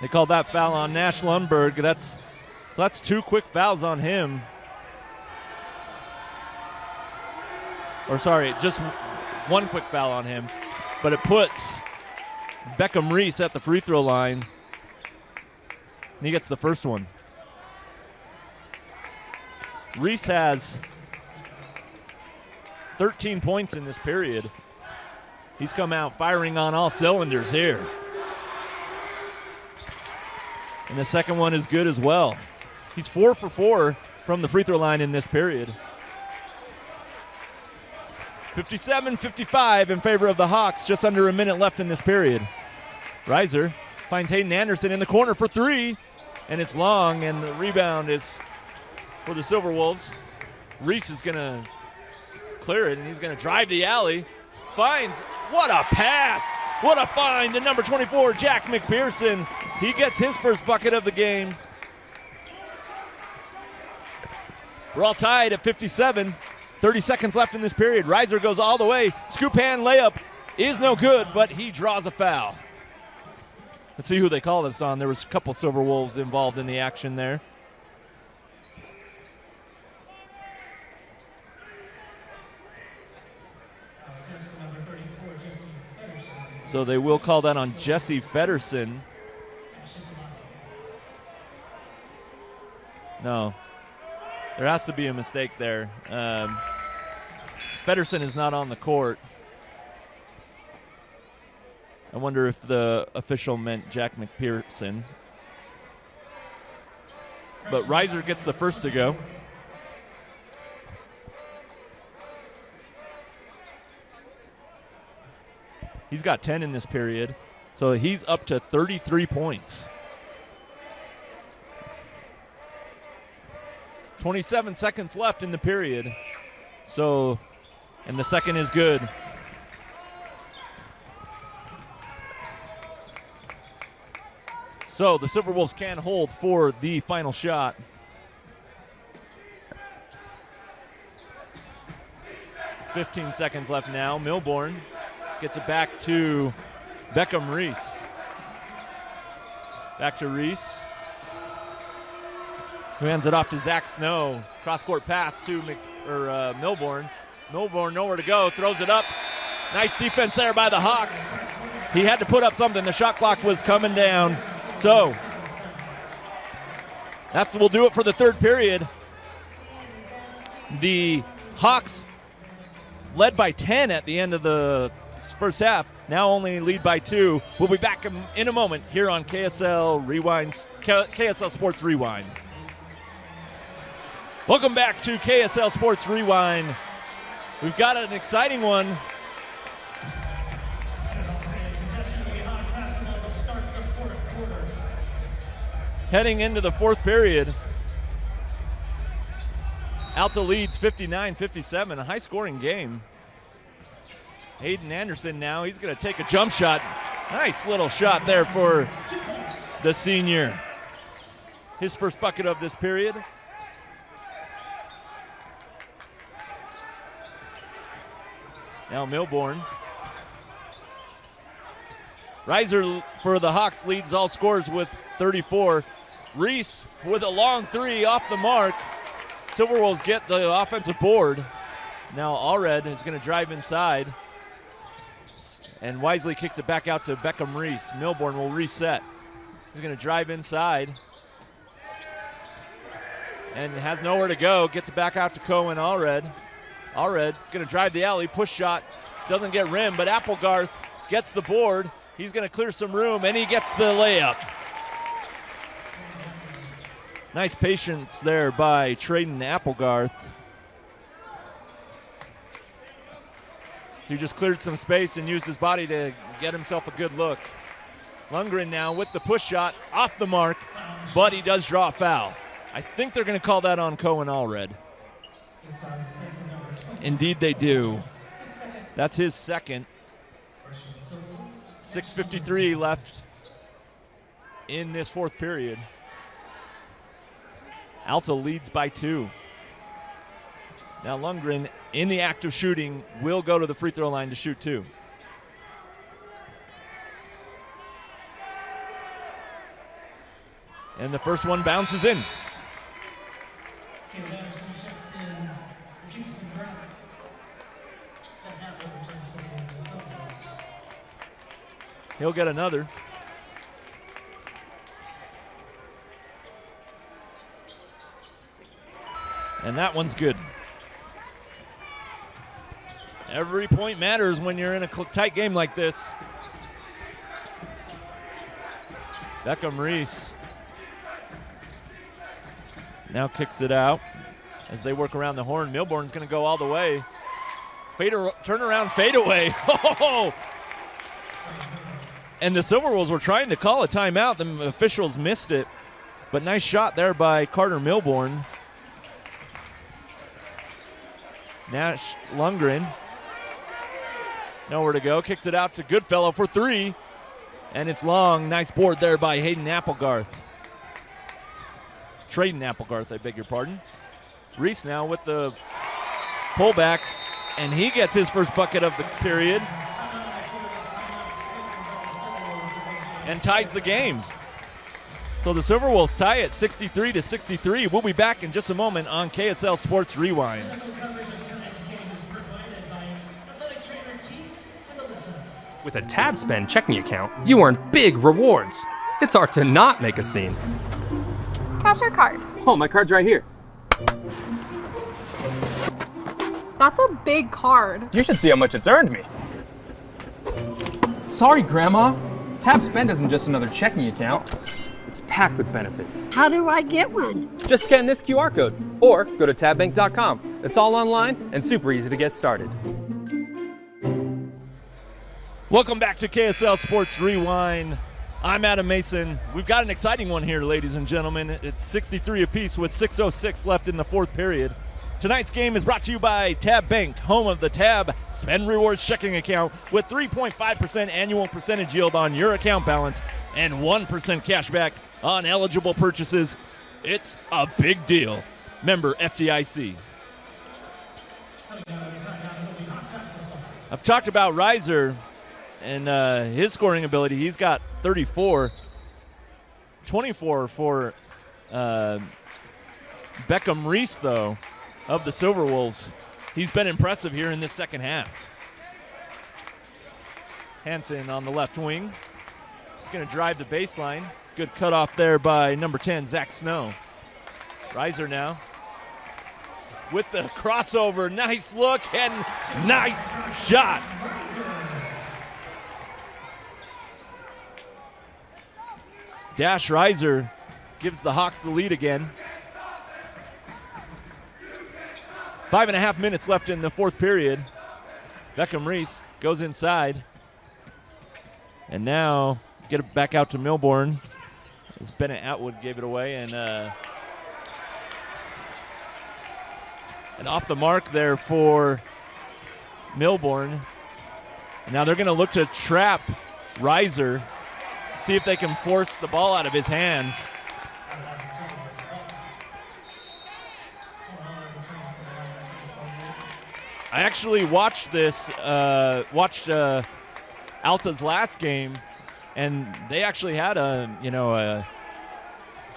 They called that foul on Nash Lundberg. That's two quick fouls on him. Or sorry, just one quick foul on him. But it puts Beckham Reese at the free throw line. And he gets the first one. Reese has 13 points in this period. He's come out firing on all cylinders here. And the second one is good as well. He's 4 for 4 from the free throw line in this period. 57-55 in favor of the Hawks, just under a minute left in this period. Reiser finds Hayden Anderson in the corner for three, and it's long, and the rebound is for the Silverwolves. Reese is going to clear it, and he's going to drive the alley. Finds, what a pass! What a find to number 24, Jack McPherson. He gets his first bucket of the game. We're all tied at 57. 30 seconds left in this period. Reiser goes all the way. Scoop hand layup is no good, but he draws a foul. Let's see who they call this on. There was a couple Silverwolves involved in the action there. So they will call that on Jesse Feddersen. No, there has to be a mistake there. Feddersen is not on the court. I wonder if the official meant Jack McPherson. But Reiser gets the first to go. He's got 10 in this period, so he's up to 33 points. 27 seconds left in the period. So, and the second is good. So the Silverwolves can hold for the final shot. .15 seconds left now. Milbourne gets it back to Beckham Reese. Back to Reese, who hands it off to Zach Snow. Cross-court pass to Milbourne. Milbourne nowhere to go, throws it up. Nice defense there by the Hawks. He had to put up something. The shot clock was coming down. So we'll do it for the third period. The Hawks led by 10 at the end of the first half. Now only lead by 2. We'll be back in a moment here on KSL Sports Rewind. Welcome back to KSL Sports Rewind. We've got an exciting one. Heading into the fourth period. Alta leads 59-57, a high-scoring game. Hayden Anderson now, he's going to take a jump shot. Nice little shot there for the senior. His first bucket of this period. Now Milbourne. Reiser for the Hawks leads all scorers with 34. Reese with a long three off the mark. Silverwolves get the offensive board. Now Allred is going to drive inside. And wisely kicks it back out to Beckham Reese. Milbourne will reset. He's going to drive inside. and has nowhere to go. Gets it back out to Cohen Allred. Allred's going to drive the alley. Push shot. Doesn't get rim, but Applegarth gets the board. He's going to clear some room, and he gets the layup. Nice patience there by Traden Applegarth. So he just cleared some space and used his body to get himself a good look. Lundgren now with the push shot, off the mark, but he does draw a foul. I think they're going to call that on Cohen Allred. Indeed they do. That's his second. 6:53 left in this fourth period. Alta leads by 2. Now Lundgren, in the act of shooting, will go to the free throw line to shoot 2. And the first one bounces in. He'll get another. And that one's good. Every point matters when you're in a tight game like this. Beckham Reese now kicks it out as they work around the horn. Milborn's going to go all the way. Turn around, fade away. Oh! And the Silverwolves were trying to call a timeout. The officials missed it. But nice shot there by Carter Milborn. Nash Lundgren. Nowhere to go. Kicks it out to Goodfellow for 3. And it's long. Nice board there by Hayden Applegarth. Traden Applegarth, I beg your pardon. Reese now with the pullback. And he gets his first bucket of the period. And ties the game. So the Silverwolves tie it 63-63. We'll be back in just a moment on KSL Sports Rewind. With a Tab Spend checking account, you earn big rewards. It's hard to not make a scene. Cash or card? Oh, my card's right here. That's a big card. You should see how much it's earned me. Sorry, Grandma. Tab Spend isn't just another checking account. It's packed with benefits. How do I get one? Just scan this QR code or go to tabbank.com. It's all online and super easy to get started. Welcome back to KSL Sports Rewind. I'm Adam Mason. We've got an exciting one here, ladies and gentlemen. It's 63 apiece with 6:06 left in the fourth period. Tonight's game is brought to you by Tab Bank, home of the Tab Spend Rewards checking account with 3.5% annual percentage yield on your account balance and 1% cash back on eligible purchases. It's a big deal. Member FDIC. I've talked about Reiser and his scoring ability. He's got 34. 24 for Beckham Reese, though, of the Silverwolves. He's been impressive here in this second half. Hansen on the left wing. He's going to drive the baseline. Good cutoff there by number 10, Zach Snow. Reiser now with the crossover. Nice look and nice shot. Dash Reiser gives the Hawks the lead again. 5.5 minutes left in the fourth period. Beckham Reese goes inside. And now get it back out to Milborn as Bennett Atwood gave it away. And off the mark there for Milborn. And now they're going to look to trap Reiser, see if they can force the ball out of his hands. I actually watched this, Alta's last game, and they actually had a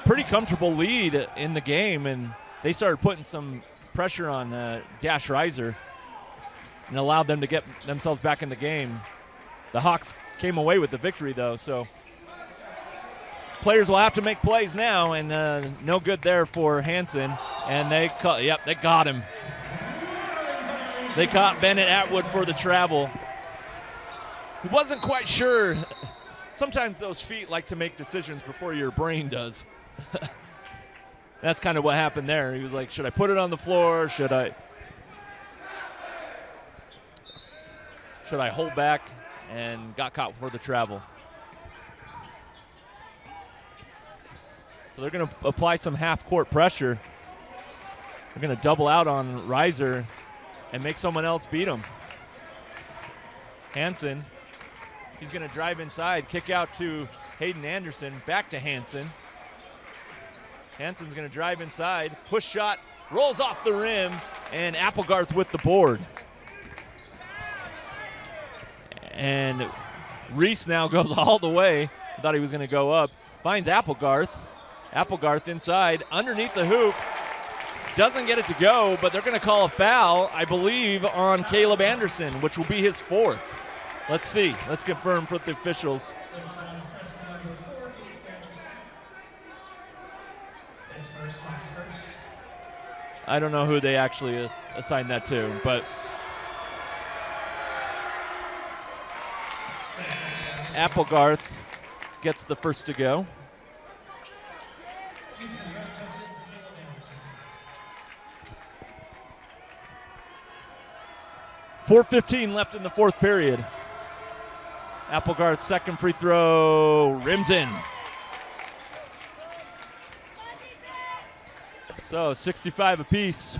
pretty comfortable lead in the game, and they started putting some pressure on Dash Reiser and allowed them to get themselves back in the game. The Hawks came away with the victory, though, so players will have to make plays now, and no good there for Hansen. And they got him. They caught Bennett Atwood for the travel. He wasn't quite sure. Sometimes those feet like to make decisions before your brain does. That's kind of what happened there. He was like, should I put it on the floor? Should I hold back? And got caught for the travel. So they're going to apply some half-court pressure. They're going to double out on Reiser and make someone else beat him. Hansen, he's going to drive inside, kick out to Hayden Anderson, back to Hansen. Hansen's going to drive inside, push shot, rolls off the rim, and Applegarth with the board. And Reese now goes all the way. I thought he was going to go up. Finds Applegarth. Applegarth inside, underneath the hoop. Doesn't get it to go, but they're going to call a foul, I believe, on Caleb Anderson, which will be his fourth. Let's see. Let's confirm for the officials. I don't know who they actually assigned that to, but Applegarth gets the first to go. .4:15 left in the fourth period. Applegarth's second free throw rims in. So 65 apiece.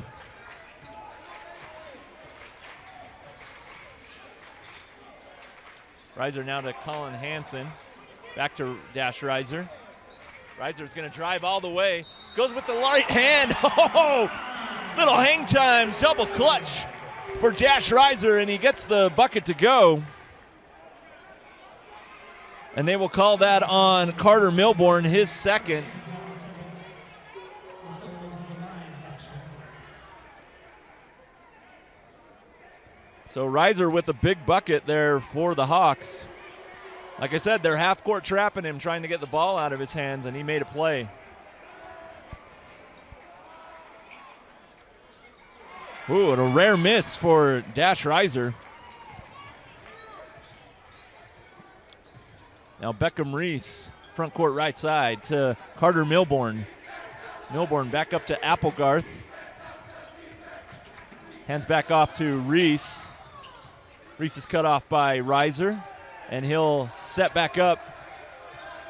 Reiser now to Colin Hansen. Back to Dash Reiser. Reiser's going to drive all the way. Goes with the right hand. Oh, little hang time, double clutch for Dash Reiser, and he gets the bucket to go. And they will call that on Carter Milborn, his second. So Reiser with a big bucket there for the Hawks. Like I said, they're half-court trapping him, trying to get the ball out of his hands, and he made a play. Ooh, and a rare miss for Dash Reiser. Now Beckham Reese, front court right side to Carter Milborn. Milborn back up to Applegarth. Hands back off to Reese. Reese is cut off by Reiser, and he'll set back up.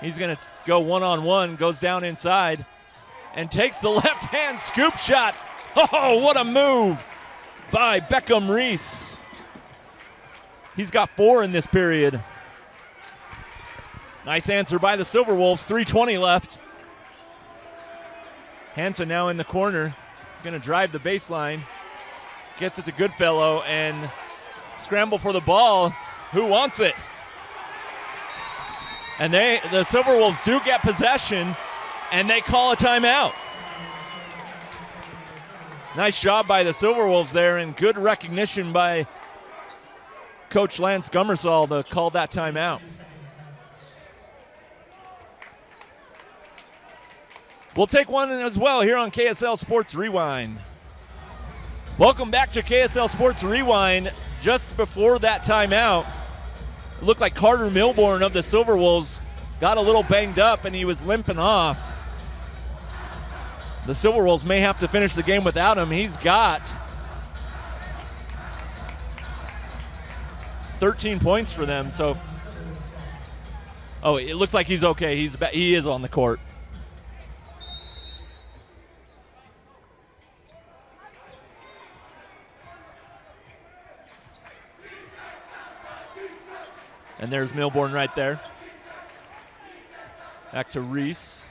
He's going to go one-on-one, goes down inside, and takes the left-hand scoop shot. Oh, what a move by Beckham Reese. He's got 4 in this period. Nice answer by the Silverwolves, 3:20 left. Hansen now in the corner. He's going to drive the baseline. Gets it to Goodfellow and scramble for the ball. Who wants it? And the Silverwolves do get possession, and they call a timeout. Nice job by the Silverwolves there, and good recognition by Coach Lance Gummersall to call that timeout. We'll take one as well here on KSL Sports Rewind. Welcome back to KSL Sports Rewind. Just before that timeout, it looked like Carter Milborn of the Silverwolves got a little banged up and he was limping off. The Silverwolves may have to finish the game without him. He's got 13 points for them. So, oh, it looks like he's okay. He is on the court. And there's Milborn right there. Back to Reese.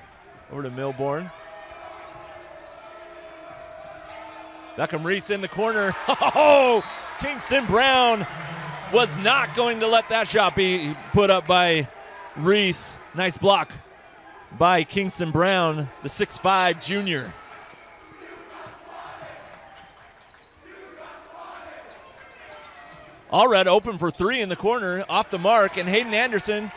Over to Milborn. Beckham Reese in the corner. Oh! Kingston Brown was not going to let that shot be put up by Reese. Nice block by Kingston Brown, the 6'5 junior. Allred open for 3 in the corner, off the mark, and Hayden Anderson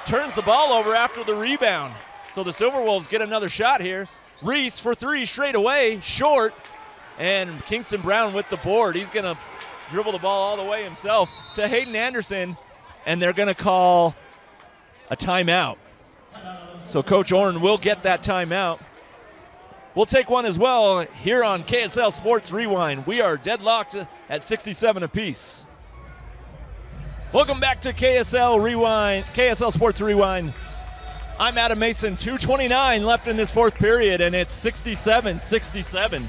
turns the ball over after the rebound. So the Silverwolves get another shot here. Reese for three straight away, short. And Kingston Brown with the board. He's going to dribble the ball all the way himself to Hayden Anderson, and they're going to call a timeout. So Coach Orrin will get that timeout. We'll take one as well here on KSL Sports Rewind. We are deadlocked at 67 apiece. Welcome back to KSL Rewind, KSL Sports Rewind. I'm Adam Mason. 2:29 left in this fourth period, and it's 67-67.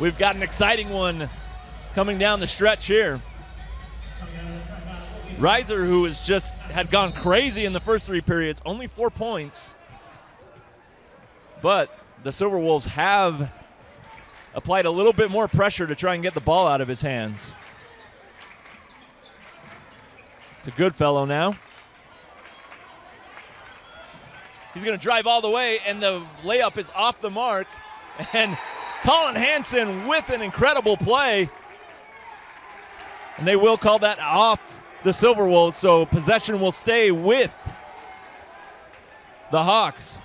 We've got an exciting one coming down the stretch here. Reiser, who had gone crazy in the first three periods, only 4 points. But the Silverwolves have applied a little bit more pressure to try and get the ball out of his hands. It's a good fellow now. He's going to drive all the way, and the layup is off the mark. And Colin Hansen with an incredible play. And they will call that off the Silverwolves, so possession will stay with the Hawks.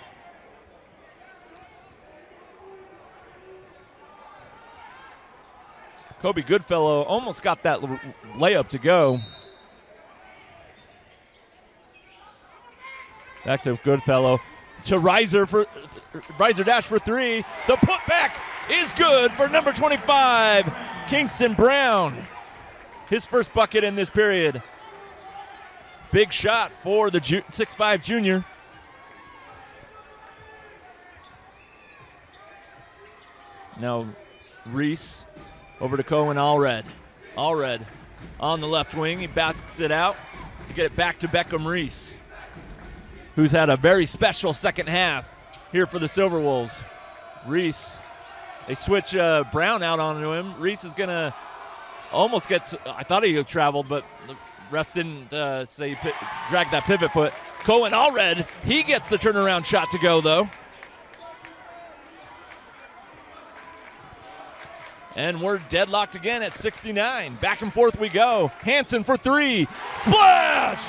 Kobe Goodfellow almost got that layup to go. Back to Goodfellow. To Reiser dash for three. The putback is good for number 25, Kingston Brown. His first bucket in this period. Big shot for the 6'5 junior. Now Reese over to Cohen Allred. Allred on the left wing. He backs it out to get it back to Beckham Reese, who's had a very special second half here for the Silverwolves. Reese, they switch Brown out onto him. Reese is going to almost get, I thought he traveled, but the refs didn't say drag that pivot foot. Cohen Allred, he gets the turnaround shot to go, though. And we're deadlocked again at 69. Back and forth we go. Hansen for three. Splash!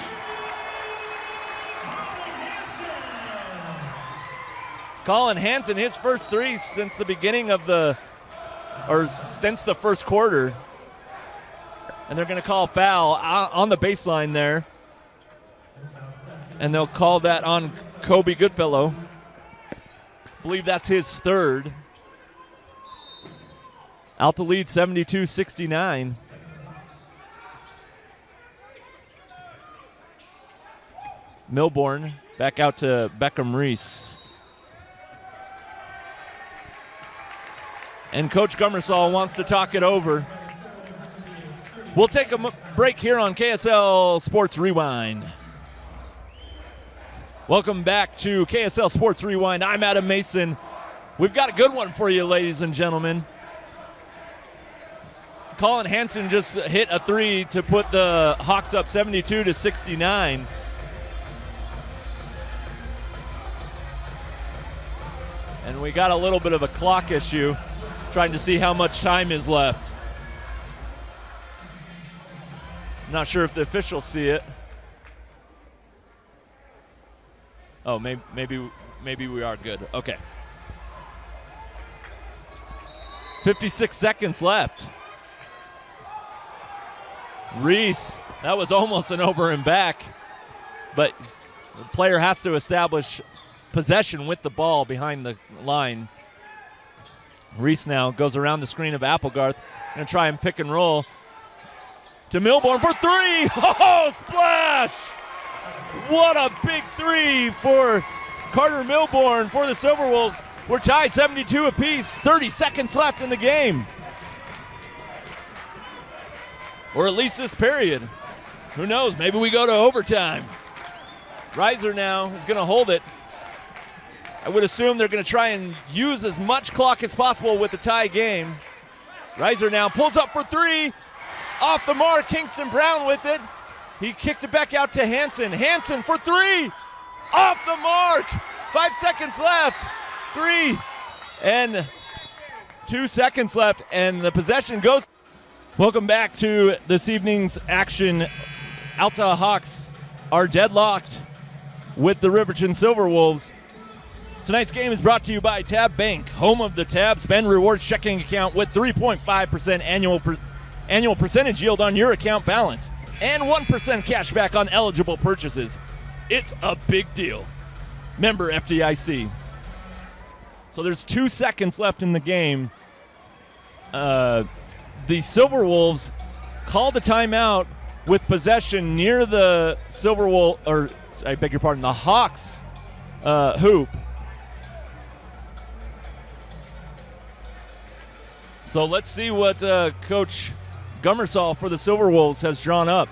Colin Hansen, his first three since the beginning of since the first quarter. And they're going to call foul on the baseline there. And they'll call that on Kobe Goodfellow. I believe that's his third. Alta lead 72-69. Milbourne back out to Beckham Reese. And Coach Gummersall wants to talk it over. We'll take a break here on KSL Sports Rewind. Welcome back to KSL Sports Rewind. I'm Adam Mason. We've got a good one for you, ladies and gentlemen. Colin Hansen just hit a three to put the Hawks up 72-69. And we got a little bit of a clock issue, trying to see how much time is left. Not sure if the officials see it. Oh, maybe we are good. Okay. 56 seconds left. Reese, that was almost an over and back, but the player has to establish possession with the ball behind the line. Reese now goes around the screen of Applegarth, going to try and pick and roll to Milbourne for three. Oh, splash! What a big three for Carter Milbourne for the Silverwolves. We're tied 72 apiece, 30 seconds left in the game. Or at least this period. Who knows? Maybe we go to overtime. Reiser now is going to hold it. I would assume they're going to try and use as much clock as possible with the tie game. Reiser now pulls up for three. Off the mark, Kingston Brown with it. He kicks it back out to Hansen. Hansen for three. Off the mark. 5 seconds left. Three. And 2 seconds left. And the possession goes. Welcome back to this evening's action Alta Hawks are deadlocked with the Riverton Silverwolves. Tonight's game is brought to you by Tab Bank, home of the Tab Spend Rewards checking account with 3.5% annual percentage yield on your account balance and 1% cash back on eligible purchases. It's a big deal. Member FDIC. So there's 2 seconds left in the game. The Silverwolves called the timeout with possession near the the Hawks hoop. So let's see what Coach Gummersall for the Silverwolves has drawn up.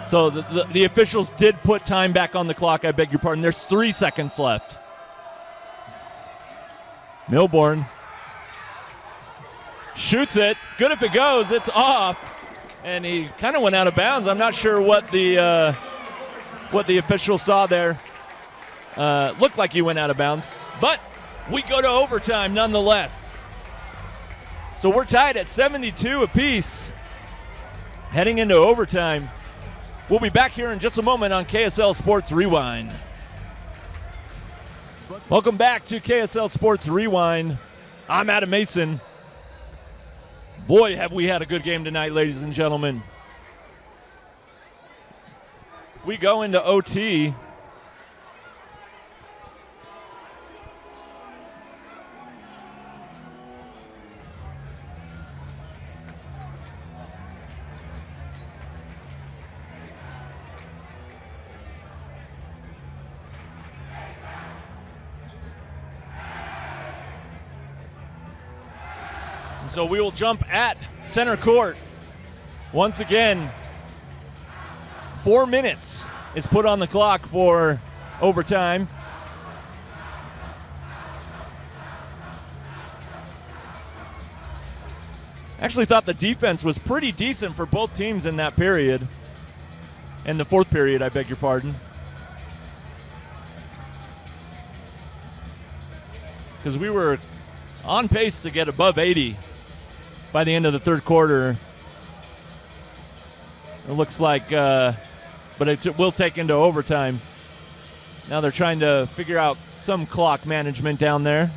So the officials did put time back on the clock, I beg your pardon. There's 3 seconds left. Milbourne shoots it. Good if it goes. It's off. And he kind of went out of bounds. I'm not sure what the official saw there. Looked like he went out of bounds. But we go to overtime nonetheless. So we're tied at 72 apiece heading into overtime. We'll be back here in just a moment on KSL Sports Rewind. Welcome back to KSL Sports Rewind. I'm Adam Mason. Boy, have we had a good game tonight, ladies and gentlemen. We go into OT. So we will jump at center court. Once again, 4 minutes is put on the clock for overtime. Actually thought the defense was pretty decent for both teams in that period. In the fourth period, I beg your pardon. Because we were on pace to get above 80 by the end of the third quarter. It looks like, but it will take into overtime. Now they're trying to figure out some clock management down there.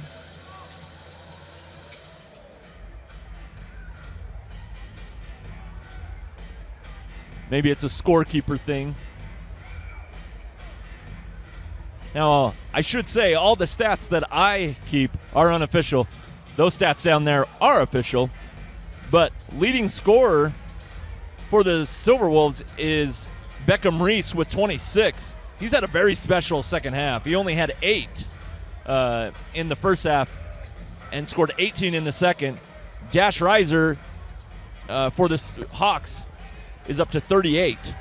Maybe it's a scorekeeper thing. Now, I should say all the stats that I keep are unofficial. Those stats down there are official. But leading scorer for the Silverwolves is Beckham Reese with 26. He's had a very special second half. He only had 8 in the first half and scored 18 in the second. Dash Reiser for the Hawks is up to 38.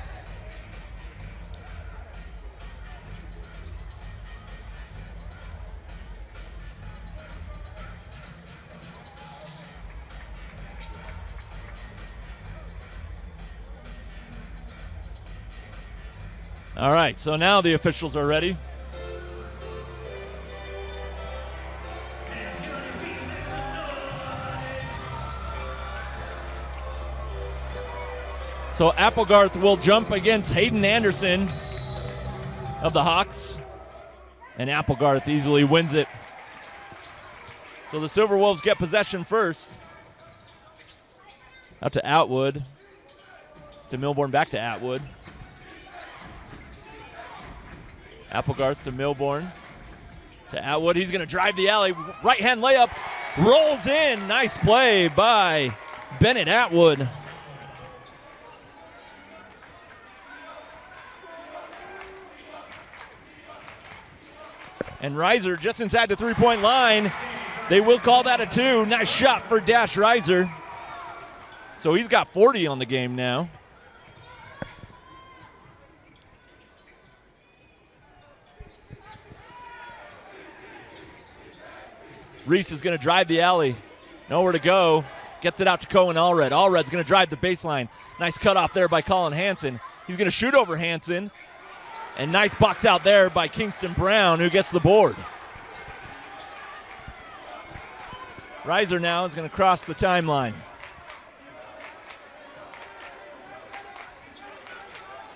All right, so now the officials are ready. So Applegarth will jump against Hayden Anderson of the Hawks. And Applegarth easily wins it. So the Silverwolves get possession first. Out to Atwood. To Milbourne, back to Atwood. Applegarth to Milbourne. To Atwood. He's going to drive the alley. Right-hand layup. Rolls in. Nice play by Bennett Atwood. And Reiser just inside the three-point line. They will call that a 2. Nice shot for Dash Reiser. So he's got 40 on the game now. Reese is going to drive the alley. Nowhere to go. Gets it out to Cohen Allred. Allred's going to drive the baseline. Nice cutoff there by Colin Hansen. He's going to shoot over Hansen. And nice box out there by Kingston Brown, who gets the board. Reiser now is going to cross the timeline.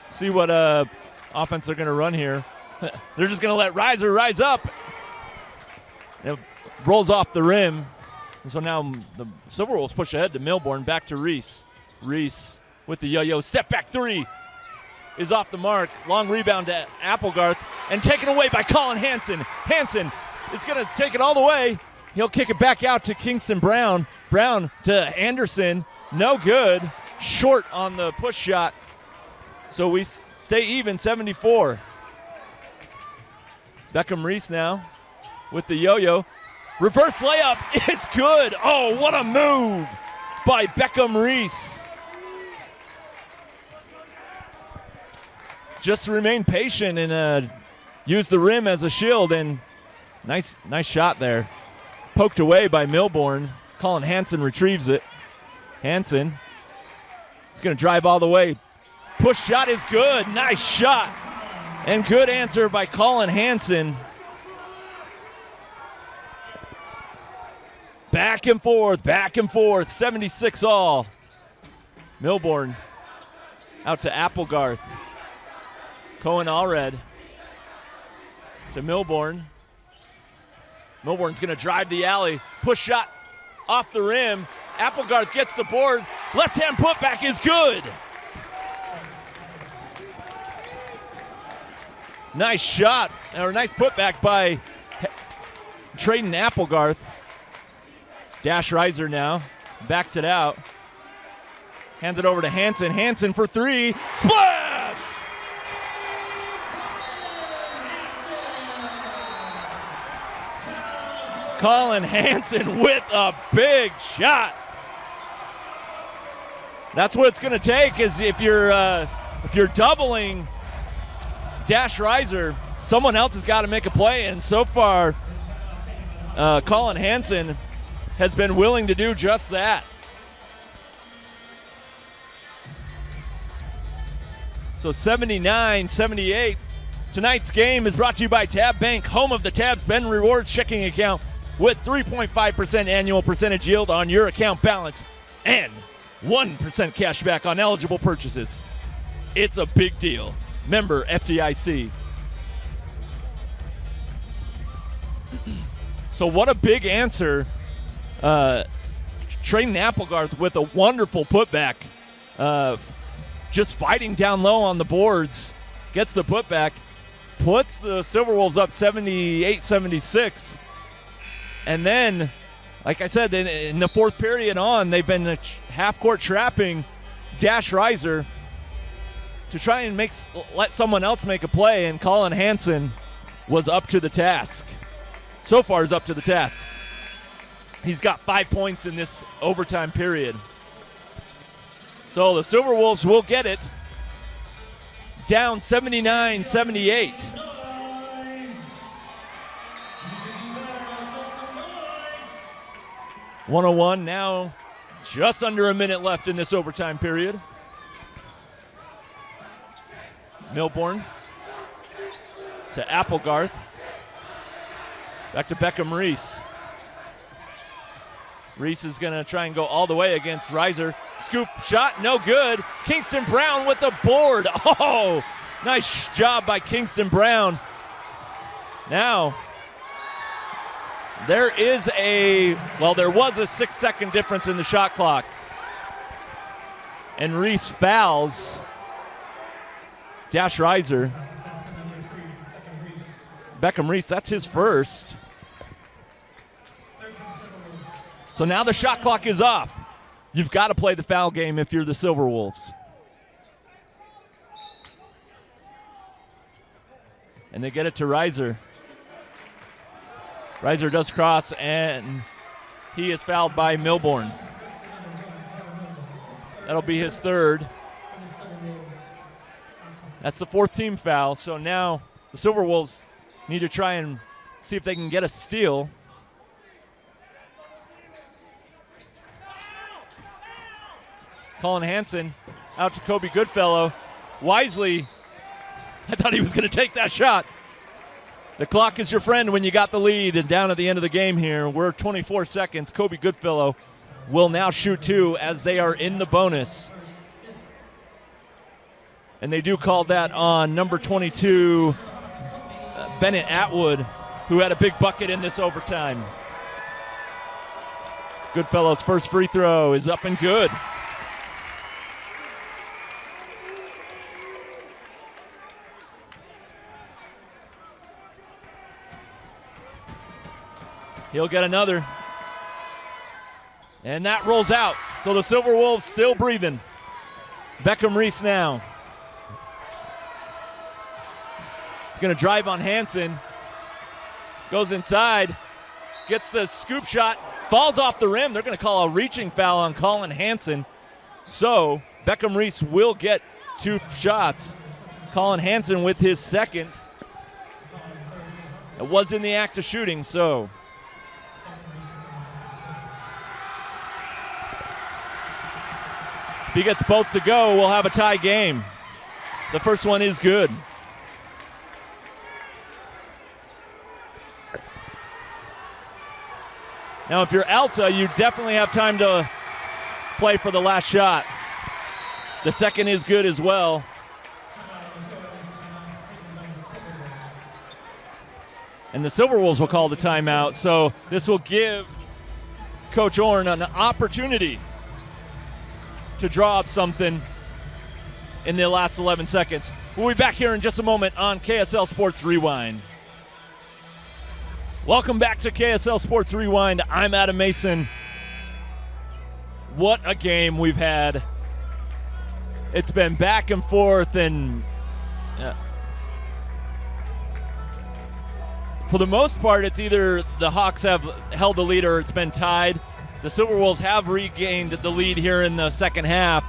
See what offense they're going to run here. They're just going to let Reiser rise up. It rolls off the rim. And so now the Silverwolves push ahead to Milbourne, back to Reese. Reese with the yo-yo. Step back three is off the mark. Long rebound to Applegarth and taken away by Colin Hansen. Hansen is going to take it all the way. He'll kick it back out to Kingston Brown. Brown to Anderson. No good. Short on the push shot. So we stay even, 74. Beckham Reese now with the yo-yo. Reverse layup. It's good. Oh, what a move by Beckham Reese. Just remain patient and use the rim as a shield. And nice shot there. Poked away by Milbourne. Colin Hansen retrieves it. Hansen is going to drive all the way. Push shot is good. Nice shot. And good answer by Colin Hansen. Back and forth, 76 all. Milbourne out to Applegarth. Cohen Allred to Milbourne. Milbourne's going to drive the alley. Push shot off the rim. Applegarth gets the board. Left-hand putback is good. Nice shot, or nice putback by Trayden Applegarth. Dash Reiser now, backs it out. Hands it over to Hansen. Hansen for three. Splash! Colin Hansen with a big shot. That's what it's going to take. Is if you're doubling Dash Reiser, someone else has got to make a play, and so far, Colin Hansen has been willing to do just that. So 79-78. Tonight's game is brought to you by Tab Bank, home of the Tab Spend Rewards checking account with 3.5% annual percentage yield on your account balance and 1% cash back on eligible purchases. It's a big deal. Member FDIC. So what a big answer. Trayden Applegarth with a wonderful putback. Just fighting down low on the boards. Gets the putback. Puts the Silverwolves up 78-76. And then, like I said, in the fourth period on, they've been half-court trapping Dash Reiser to try and let someone else make a play, and Colin Hansen was up to the task. So far is up to the task. He's got 5 points in this overtime period. So the Silverwolves will get it. Down 79-78. .101 now, just under a minute left in this overtime period. Milbourne to Applegarth. Back to Beckham Reese. Reese is going to try and go all the way against Reiser. Scoop shot, no good. Kingston Brown with the board. Oh, nice job by Kingston Brown. Now, there was a 6-second difference in the shot clock. And Reese fouls Dash Reiser. Beckham Reese, that's his first. So now the shot clock is off. You've got to play the foul game if you're the Silverwolves. And they get it to Reiser. Reiser does cross, and he is fouled by Milbourne. That'll be his third. That's the fourth team foul. So now the Silverwolves need to try and see if they can get a steal. Colin Hansen out to Kobe Goodfellow. Wisely, I thought he was going to take that shot. The clock is your friend when you got the lead, and down at the end of the game here, we're 24 seconds. Kobe Goodfellow will now shoot 2 as they are in the bonus. And they do call that on number 22, Bennett Atwood, who had a big bucket in this overtime. Goodfellow's first free throw is up and good. He'll get another. And that rolls out. So the Silverwolves still breathing. Beckham Reese now. He's going to drive on Hansen. Goes inside. Gets the scoop shot. Falls off the rim. They're going to call a reaching foul on Colin Hansen. So Beckham Reese will get 2 shots. Colin Hansen with his second. It was in the act of shooting, so. If he gets both to go, we'll have a tie game. The first one is good. Now, if you're Alta, you definitely have time to play for the last shot. The second is good as well. And the Silverwolves will call the timeout, so this will give Coach Orn an opportunity to draw up something in the last 11 seconds. We'll be back here in just a moment on KSL Sports Rewind. Welcome back to KSL Sports Rewind. I'm Adam Mason. What a game we've had. It's been back and forth, and for the most part, it's either the Hawks have held the lead or it's been tied. The Silverwolves have regained the lead here in the second half.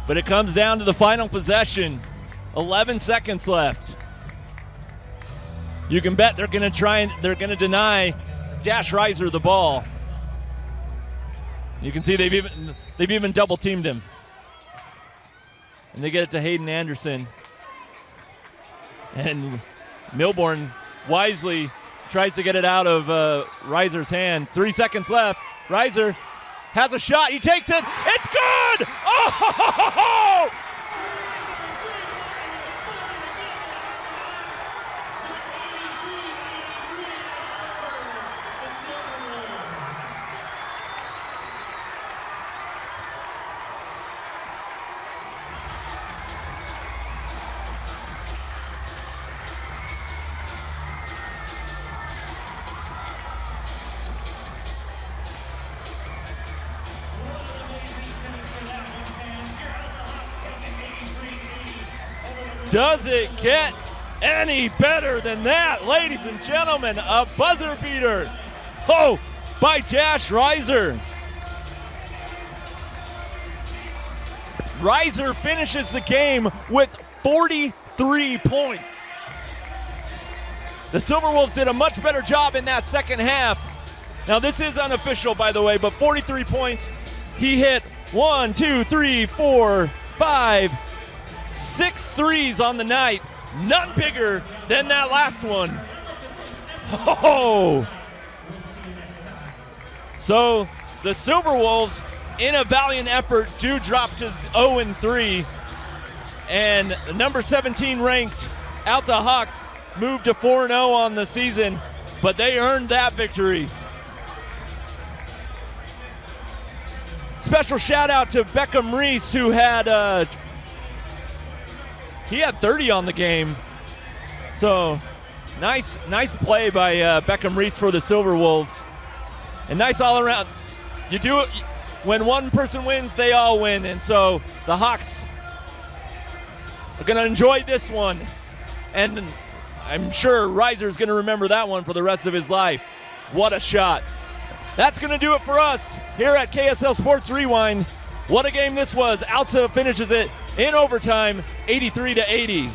But it comes down to the final possession. 11 seconds left. You can bet they're going to deny Dash Reiser the ball. You can see they've even double teamed him. And they get it to Hayden Anderson. And Milbourne wisely tries to get it out of Reiser's hand. 3 seconds left. Reiser has a shot. He takes it. It's good! Oh! Does it get any better than that, ladies and gentlemen? A buzzer beater. Oh, by Dash Reiser. Reiser finishes the game with 43 points. The Silverwolves did a much better job in that second half. Now, this is unofficial, by the way, but 43 points. He hit 1, 2, 3, 4, 5, 6 threes on the night. None bigger than that last one. Oh! So the Silverwolves, in a valiant effort, do drop to 0-3. And the number 17 ranked Alta Hawks moved to 4-0 on the season, but they earned that victory. Special shout out to Beckham Reese, who had he had 30 on the game. So nice play by Beckham Reese for the Silverwolves. And nice all around. You do it when one person wins, they all win. And so the Hawks are going to enjoy this one. And I'm sure Reiser's going to remember that one for the rest of his life. What a shot. That's going to do it for us here at KSL Sports Rewind. What a game this was. Alta finishes it in overtime, 83-80.